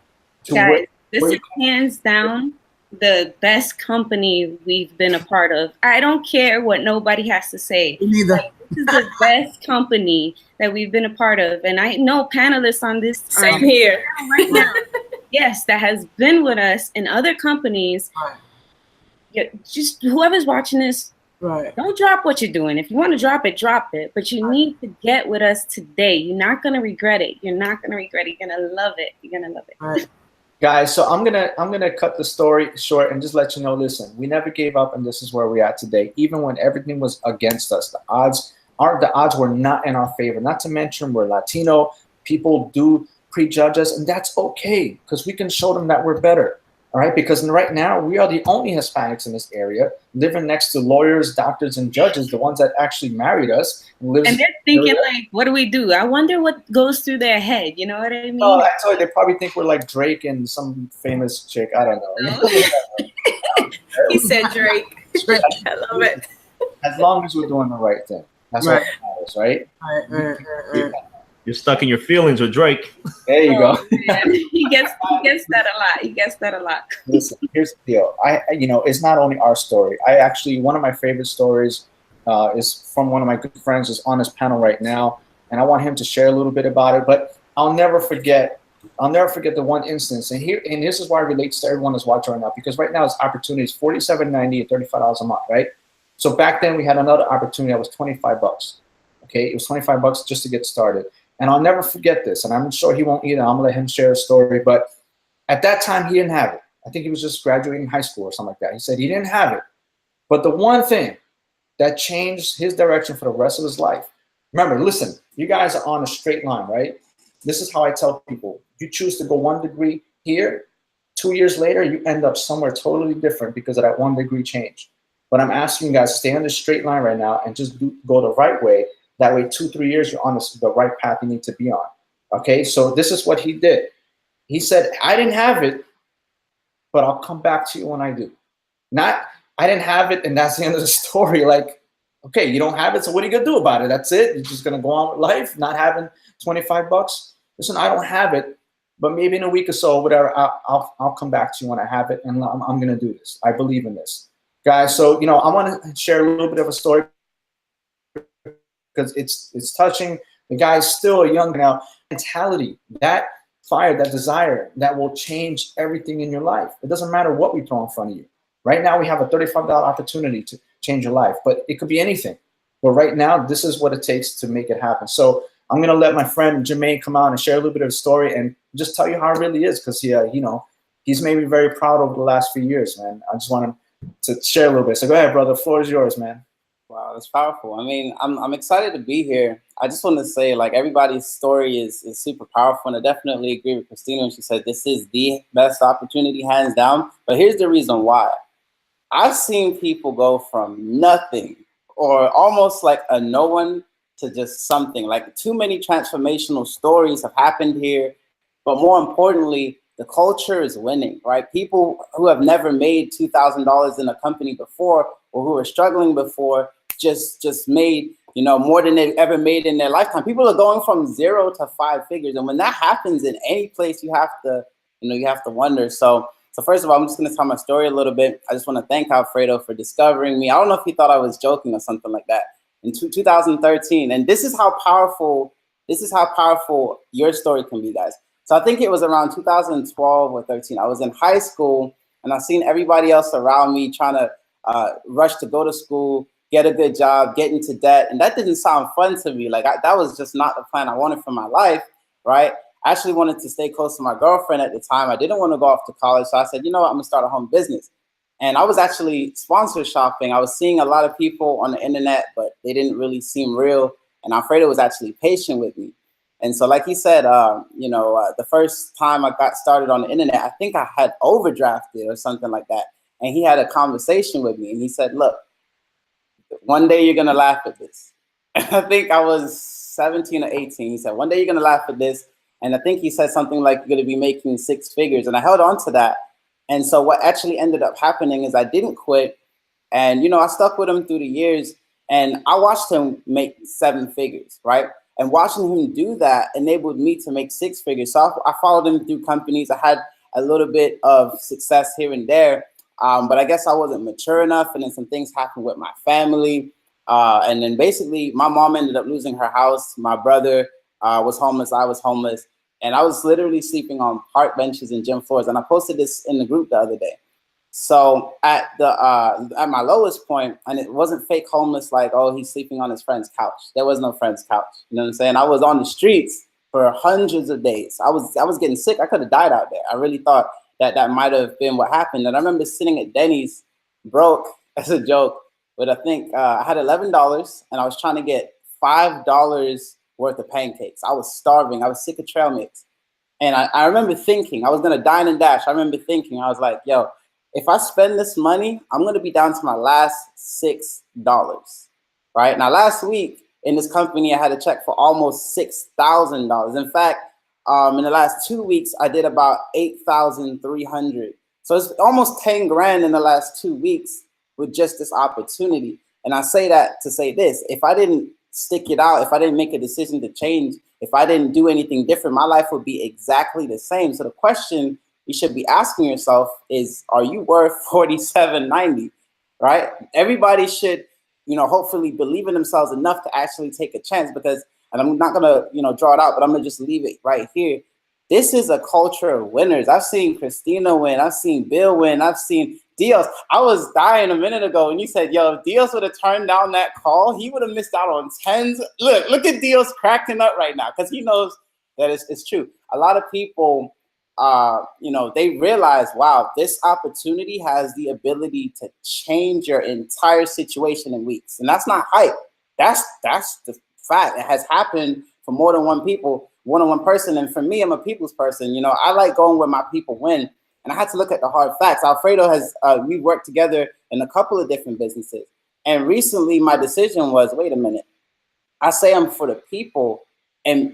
to Guys, this is hands down the best company we've been a part of. I don't care what nobody has to say. Neither. This is the best company that we've been a part of. And I know panelists on this same here right now. Yes, that has been with us in other companies. Right. Just whoever's watching this, right, don't drop what you're doing. If you want to drop it, but you need to get with us today. You're not going to regret it. You're not going to regret it. You're going to love it. You're going to love it. Right. Guys, so I'm gonna cut the story short and just let you know, listen, we never gave up, and this is where we're at today. Even when everything was against us, the odds were not in our favor. Not to mention we're Latino, people do prejudge us, and that's okay, because we can show them that we're better. All right, because right now we are the only Hispanics in this area, living next to lawyers, doctors, and judges, the ones that actually married us. And they're thinking, like, what do we do? I wonder what goes through their head. You know what I mean? Oh, I told you, they probably think we're like Drake and some famous chick. I don't know. He said Drake. I love it. As long as we're doing the right thing, that's right. What matters, right? Right. You're stuck in your feelings with Drake. There you go. He gets that a lot. He gets that a lot. Listen, here's the deal. It's not only our story. One of my favorite stories is from one of my good friends who's on this panel right now, and I want him to share a little bit about it. But I'll never forget the one instance, and this is why it relates to everyone that's watching right now, because right now it's opportunities $47.90 and $35 a month, right? So back then we had another opportunity that was $25. Okay, it was $25 just to get started. And I'll never forget this, and I'm sure he won't either. I'm gonna let him share a story, but at that time he didn't have it. I think he was just graduating high school or something like that. He said he didn't have it. But the one thing that changed his direction for the rest of his life, remember, listen, you guys are on a straight line, right? This is how I tell people. You choose to go 1 degree here, 2 years later, you end up somewhere totally different because of that 1 degree change. But I'm asking you guys to stay on this straight line right now and just go the right way. That way, 2-3 years, you're on the right path you need to be on. Okay, so this is what he did. He said, I didn't have it, but I'll come back to you when I do. Not I didn't have it, and that's the end of the story. Like, okay, you don't have it, so what are you gonna do about it? That's it. You're just gonna go on with life, not having $25. Listen, I don't have it, but maybe in a week or so, whatever, I'll come back to you when I have it, and I'm gonna do this. I believe in this, guys. So I want to share a little bit of a story because it's touching. The guy's still a young now. Mentality, that fire, that desire, that will change everything in your life. It doesn't matter what we throw in front of you. Right now, we have a $35 opportunity to change your life, but it could be anything. But right now, this is what it takes to make it happen. So I'm going to let my friend Jermaine come on and share a little bit of the story and just tell you how it really is, because he's made me very proud over the last few years, man. I just want him to share a little bit. So go ahead, brother. The floor is yours, man. Wow, that's powerful. I mean, I'm excited to be here. I just want to say, like, everybody's story is super powerful, and I definitely agree with Christina when she said this is the best opportunity, hands down. But here's the reason why. I've seen people go from nothing or almost like a no one to just something. Like, too many transformational stories have happened here. But more importantly, the culture is winning, right? People who have never made $2,000 in a company before, or who are struggling before, just made, more than they've ever made in their lifetime. People are going from 0 to 5 figures. And when that happens in any place, you have to wonder. So first of all, I'm just going to tell my story a little bit. I just want to thank Alfredo for discovering me. I don't know if he thought I was joking or something like that. In 2013, and this is how powerful your story can be, guys. So I think it was around 2012 or 13. I was in high school, and I seen everybody else around me trying to rush to go to school, get a good job, get into debt, and that didn't sound fun to me. Like, that was just not the plan I wanted for my life, right? I actually wanted to stay close to my girlfriend at the time. I didn't want to go off to college. So I said, you know what, I'm gonna start a home business. And I was actually sponsor shopping. I was seeing a lot of people on the internet, but they didn't really seem real. And Alfredo was actually patient with me. And so, like he said, the first time I got started on the internet, I think I had overdrafted or something like that. And he had a conversation with me, and he said, look, one day you're gonna laugh at this. And I think I was 17 or 18. He said, one day you're gonna laugh at this. And I think he said something like, you're gonna be making 6 figures. And I held on to that. And so what actually ended up happening is I didn't quit. And, I stuck with him through the years, and I watched him make 7 figures, right? And watching him do that enabled me to make 6 figures. So I followed him through companies. I had a little bit of success here and there, but I guess I wasn't mature enough. And then some things happened with my family. And then basically my mom ended up losing her house. My brother was homeless. I was homeless. And I was literally sleeping on park benches and gym floors. And I posted this in the group the other day. So at my lowest point, and it wasn't fake homeless, like, oh, he's sleeping on his friend's couch. There was no friend's couch. You know what I'm saying? I was on the streets for hundreds of days. I was getting sick. I could have died out there. I really thought that might have been what happened. And I remember sitting at Denny's, broke as a joke, but I think I had $11, and I was trying to get $5 worth of pancakes. I was starving. I was sick of trail mix. And I remember thinking, I was going to dine and dash. I remember thinking, I was like, yo, if I spend this money, I'm going to be down to my last $6, right? Now, last week in this company, I had a check for almost $6,000. In fact, in the last 2 weeks, I did about 8,300. So it's almost 10 grand in the last 2 weeks with just this opportunity. And I say that to say this: if I didn't stick it out, if I didn't make a decision to change, if I didn't do anything different, my life would be exactly the same. So the question you should be asking yourself is, are you worth $47.90, right? Everybody should, hopefully believe in themselves enough to actually take a chance, because, and I'm not gonna, draw it out, but I'm gonna just leave it right here. This is a culture of winners. I've seen Christina win. I've seen Bill win. I've seen Dios. I was dying a minute ago when you said, yo, if Dios would have turned down that call, he would have missed out on tens. Look at Dios cracking up right now, because he knows that it's true. A lot of people, they realize, wow, this opportunity has the ability to change your entire situation in weeks. And that's not hype. That's the fact. It has happened for more than one person. And for me, I'm a people's person. I like going where my people win. And I had to look at the hard facts. Alfredo we worked together in a couple of different businesses. And recently my decision was, wait a minute, I say I'm for the people. And,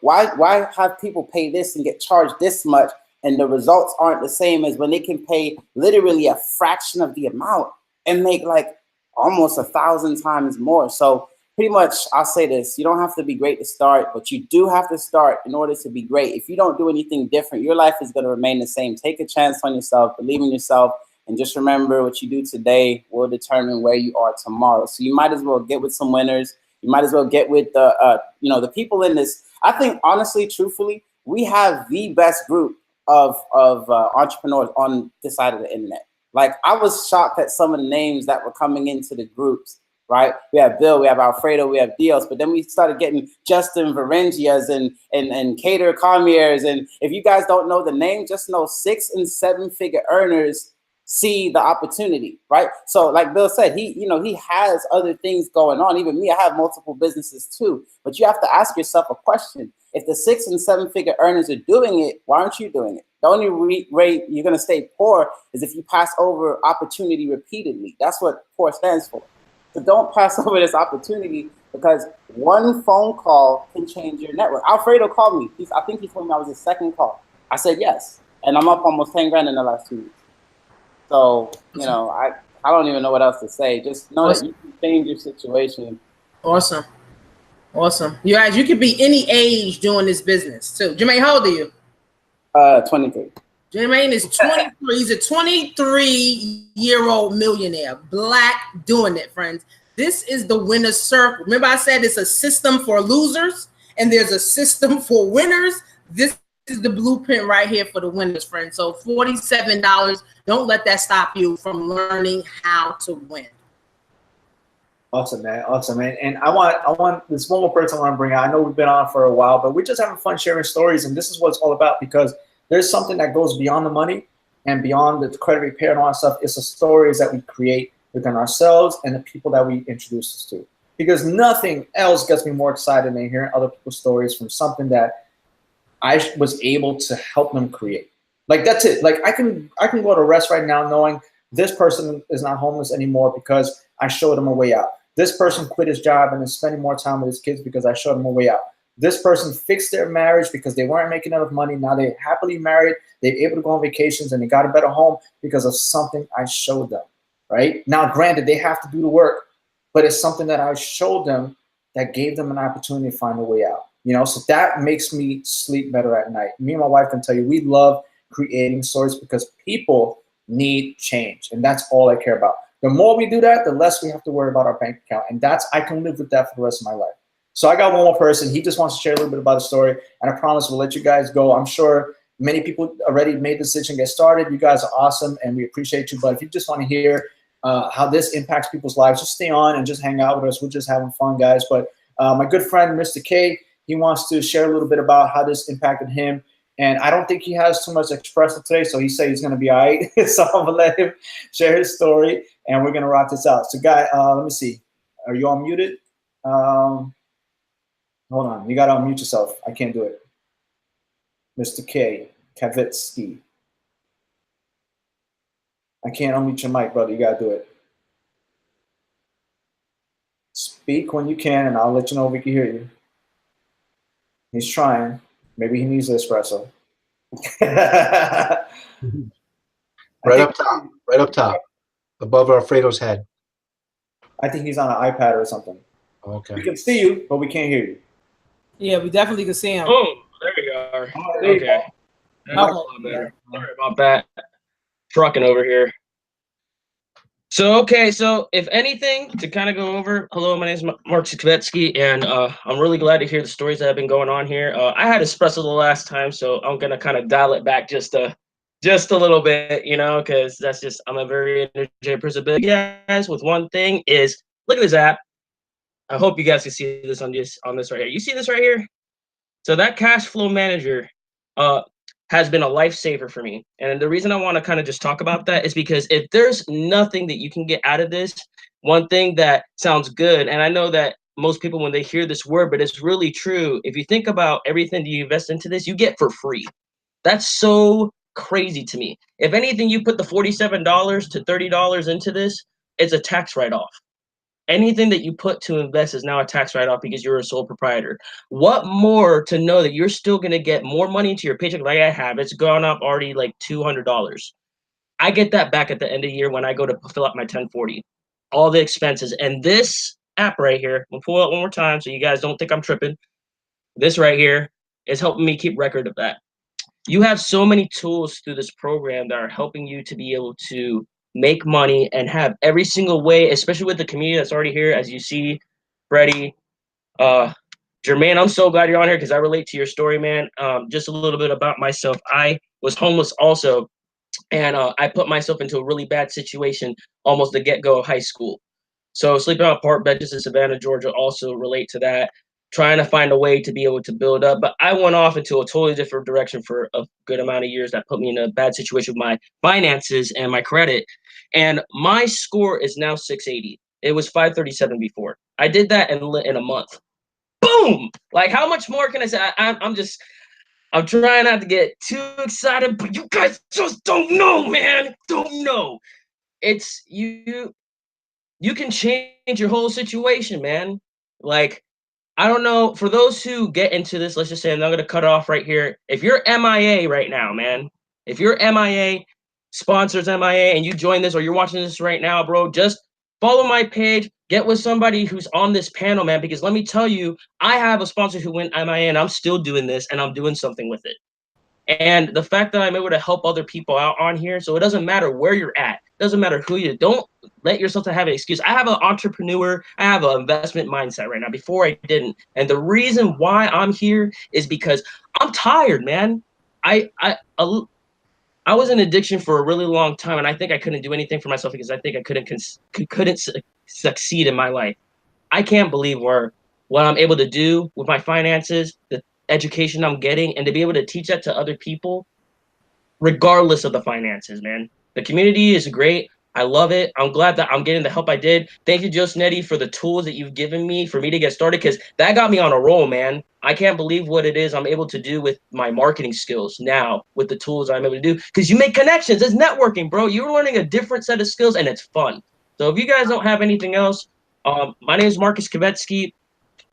why have people pay this and get charged this much, and the results aren't the same as when they can pay literally a fraction of the amount? and make like almost 1,000 times more. So pretty much, I'll say this: you don't have to be great to start, but you do have to start in order to be great. If you don't do anything different, your life is going to remain the same. Take a chance on yourself, believe in yourself, and just remember what you do today will determine where you are tomorrow. So you might as well get with some winners. You might as well get with the people in this. I think, honestly, truthfully, we have the best group of entrepreneurs on this side of the internet. Like, I was shocked at some of the names that were coming into the groups, right? We have Bill, we have Alfredo, we have Dios, but then we started getting Justin Varengias and Cater Commiers. And if you guys don't know the name, just know 6- and 7-figure earners see the opportunity, right? So like Bill said, he has other things going on. Even me, I have multiple businesses too. But you have to ask yourself a question. If the 6- and 7-figure earners are doing it, why aren't you doing it? The only way you're going to stay poor is if you pass over opportunity repeatedly. That's what poor stands for. So don't pass over this opportunity, because one phone call can change your network. Alfredo called me. I think he told me I was his second call. I said yes. And I'm up almost 10 grand in the last 2 weeks. So, I don't even know what else to say. Just know that you can change your situation. Awesome. You guys, you could be any age doing this business too. Jermaine, how old are you? 23. Jermaine is 23. He's a 23-year-old millionaire, Black, doing it, friends. This is the winner's circle. Remember I said it's a system for losers and there's a system for winners. This is the blueprint right here for the winners, friends. So $47. Don't let that stop you from learning how to win. Awesome, man. Awesome, man. And I want this one more person I want to bring out. I know we've been on for a while, but we're just having fun sharing stories. And this is what it's all about, because there's something that goes beyond the money and beyond the credit repair and all that stuff. It's the stories that we create within ourselves and the people that we introduce us to. Because nothing else gets me more excited than hearing other people's stories from something that I was able to help them create. Like, that's it. Like, I can go to rest right now knowing this person is not homeless anymore because I showed them a way out. This person quit his job and is spending more time with his kids because I showed them a way out. This person fixed their marriage because they weren't making enough money. Now they're happily married. They're able to go on vacations and they got a better home because of something I showed them, right? Now, granted, they have to do the work, but it's something that I showed them that gave them an opportunity to find a way out. So that makes me sleep better at night. Me and my wife can tell you, we love creating stories because people need change, and that's all I care about. The more we do that, the less we have to worry about our bank account, and I can live with that for the rest of my life. So I got one more person. He just wants to share a little bit about the story, and I promise we'll let you guys go. I'm sure many people already made the decision to get started. You guys are awesome, and we appreciate you. But if you just want to hear how this impacts people's lives, just stay on and just hang out with us. We're just having fun, guys. But my good friend, Mr. K, he wants to share a little bit about how this impacted him. And I don't think he has too much espresso today, so he said he's going to be all right. So I'm going to let him share his story, and we're going to rock this out. So, Guy, let me see. Are you all muted? Hold on. You got to unmute yourself. I can't do it. Mr. K. Kavitsky. I can't unmute your mic, brother. You got to do it. Speak when you can, and I'll let you know if we can hear you. He's trying. Maybe he needs an espresso. Right up top, above Alfredo's head. I think he's on an iPad or something. Okay. We can see you, but we can't hear you. Yeah, we definitely can see him. Oh, there you are. Okay. That's a lot better. Sorry about that. Trucking over here. So if anything, to kind of go over, hello, my name is Mark Sikvetsky, and I'm really glad to hear the stories that have been going on here. I had espresso the last time, so I'm going to kind of dial it back just a little bit, because that's just, I'm a very energetic person. But guys, with one thing is, look at this app. I hope you guys can see this on this right here. You see this right here? So that cash flow manager has been a lifesaver for me. And the reason I want to kind of just talk about that is because if there's nothing that you can get out of this, one thing that sounds good, and I know that most people, when they hear this word, but it's really true. If you think about everything that you invest into this, you get for free. That's so crazy to me. If anything, you put the $47 to $30 into this, it's a tax write-off. Anything that you put to invest is now a tax write-off because you're a sole proprietor. What more to know that you're still going to get more money into your paycheck like I have? It's gone up already like $200. I get that back at the end of the year when I go to fill out my 1040, all the expenses. And this app right here, we'll pull it one more time so you guys don't think I'm tripping. This right here is helping me keep record of that. You have so many tools through this program that are helping you to be able to make money and have every single way, especially with the community that's already here. As you see, Freddie, Jermaine, I'm so glad you're on here because I relate to your story, man. Just a little bit about myself. I was homeless also, and I put myself into a really bad situation almost the get-go of high school. So sleeping on park benches in Savannah, Georgia also relate to that. Trying to find a way to be able to build up. But I went off into a totally different direction for a good amount of years that put me in a bad situation with my finances and my credit. And my score is now 680. It was 537 before. I did that in a month. Boom! Like, how much more can I say? I'm trying not to get too excited, but you guys just don't know, man. Don't know. It's you can change your whole situation, man. Like, I don't know, for those who get into this, let's just say, and I'm going to cut off right here. If you're MIA right now, man, if you're MIA, sponsors MIA, and you join this or you're watching this right now, bro, just follow my page, get with somebody who's on this panel, man, because let me tell you, I have a sponsor who went MIA and I'm still doing this and I'm doing something with it. And the fact that I'm able to help other people out on here, so it doesn't matter where you're at, doesn't matter who you, don't let yourself to have an excuse. I have an entrepreneur, I have an investment mindset right now. Before I didn't. And the reason why I'm here is because I'm tired, man. I was in addiction for a really long time, and I think I couldn't do anything for myself because I think I couldn't succeed in my life. I can't believe what I'm able to do with my finances, the education I'm getting, and to be able to teach that to other people, regardless of the finances, man. The community is great. I love it. I'm glad that I'm getting the help I did. Thank you, Joe Snetti, for the tools that you've given me for me to get started, because that got me on a roll, man. I can't believe what it is I'm able to do with my marketing skills now with the tools I'm able to do, because you make connections. It's networking, bro. You're learning a different set of skills, and it's fun. So if you guys don't have anything else, my name is Marcus Kavetsky,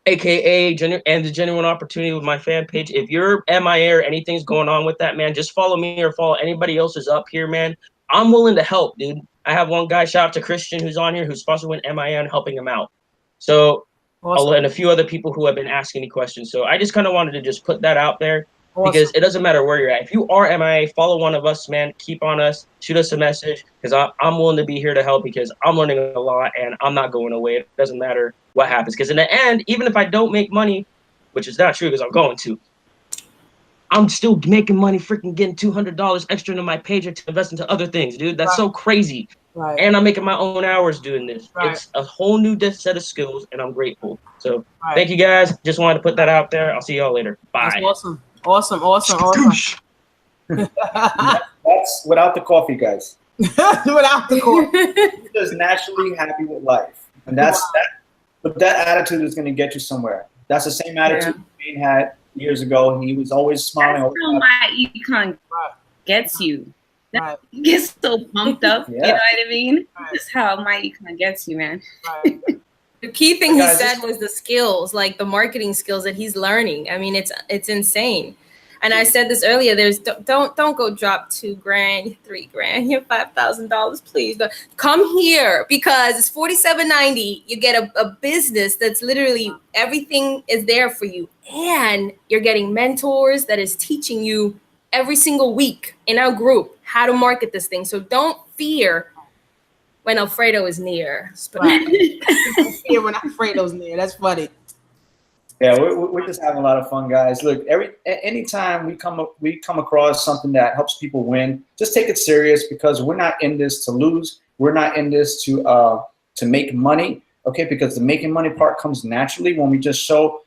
aka and the Genuine Opportunity with my fan page. If you're MIA or anything's going on with that, man, just follow me or follow anybody else who's up here, man. I'm willing to help, dude. I have one guy, shout out to Christian, who's on here, who's supposed to win MIA and helping him out. So, awesome. And a few other people who have been asking me questions. So I just kind of wanted to just put that out there, awesome, because it doesn't matter where you're at. If you are MIA, follow one of us, man. Keep on us. Shoot us a message, because I'm willing to be here to help, because I'm learning a lot and I'm not going away. It doesn't matter what happens, because in the end, even if I don't make money, which is not true because I'm going to, I'm still making money, freaking getting $200 extra into my paycheck to invest into other things, dude. That's so crazy. Right. And I'm making my own hours doing this. Right. It's a whole new set of skills, and I'm grateful. So thank you, guys. Just wanted to put that out there. I'll see y'all later. Bye. That's awesome. That's without the coffee, guys. Without the coffee. Just naturally happy with life. And that. But that attitude is going to get you somewhere. That's the same attitude Jermaine had years ago. He was always smiling. That's how my econ gets you. Right. You get so pumped up. You know what I mean? That's how my econ gets you, man. The key thing he said was the skills, like the marketing skills that he's learning. I mean, it's insane. And I said this earlier, don't go drop $2,000, $3,000, your $5,000, please. Come here, because it's $47.90. You get a business that's literally everything is there for you. And you're getting mentors that is teaching you every single week in our group how to market this thing. So don't fear when Alfredo is near. Fear when Alfredo's near. That's funny. Yeah, we're just having a lot of fun, guys. Look, anytime we come across something that helps people win, just take it serious, because we're not in this to lose. We're not in this to make money, okay? Because the making money part comes naturally when we just show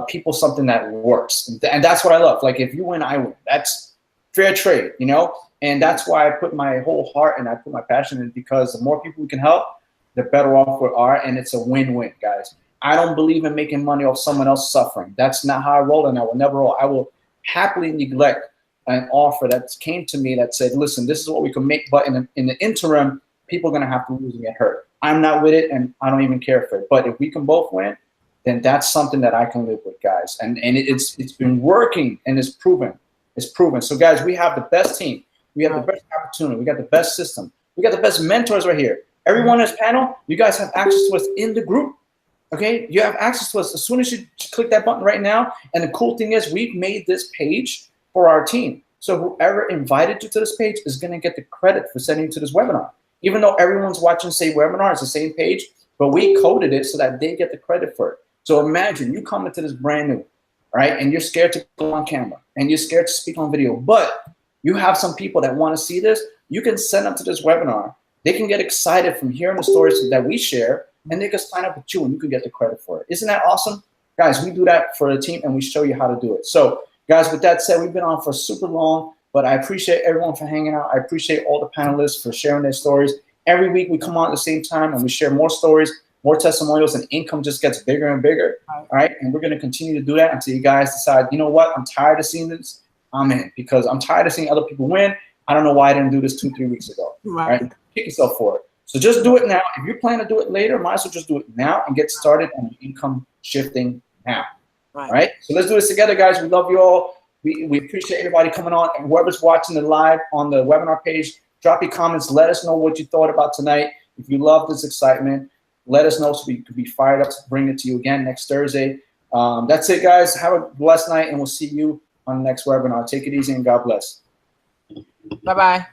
people something that works, and that's what I love. Like, if you win, I win. That's fair trade, you know. And that's why I put my whole heart and I put my passion in, because the more people we can help, the better off we are, and it's a win-win, guys. I don't believe in making money off someone else suffering. That's not how I roll, and I will never roll. I will happily neglect an offer that came to me that said, listen, this is what we can make, but in the interim, people are going to have to lose and get hurt. I'm not with it, and I don't even care for it. But if we can both win, then that's something that I can live with, guys. And it's been working, and it's proven. It's proven. So, guys, we have the best team. We have the best opportunity. We got the best system. We got the best mentors right here. Everyone on this panel, you guys have access to us in the group. Okay, you have access to us as soon as you click that button right now. And the cool thing is we've made this page for our team. So whoever invited you to this page is going to get the credit for sending you to this webinar. Even though everyone's watching the same webinar, it's the same page, but we coded it so that they get the credit for it. So imagine you come into this brand new, right? And you're scared to go on camera and you're scared to speak on video, but you have some people that want to see this. You can send them to this webinar. They can get excited from hearing the stories that we share, and they can sign up with you and you can get the credit for it. Isn't that awesome? Guys, we do that for the team and we show you how to do it. So guys, with that said, we've been on for super long, but I appreciate everyone for hanging out. I appreciate all the panelists for sharing their stories. Every week we come on at the same time and we share more stories, more testimonials, and income just gets bigger and bigger. All right. And we're going to continue to do that until you guys decide, you know what, I'm tired of seeing this. I'm in, because I'm tired of seeing other people win. I don't know why I didn't do this 2-3 weeks ago. Right. Kick yourself for it. So just do it now. If you plan to do it later, might as well just do it now and get started on income shifting now. All right. So let's do this together, guys. We love you all. We appreciate everybody coming on. And whoever's watching the live on the webinar page, drop your comments. Let us know what you thought about tonight. If you love this excitement, let us know so we could be fired up to bring it to you again next Thursday. That's it, guys. Have a blessed night, and we'll see you on the next webinar. Take it easy, and God bless. Bye-bye.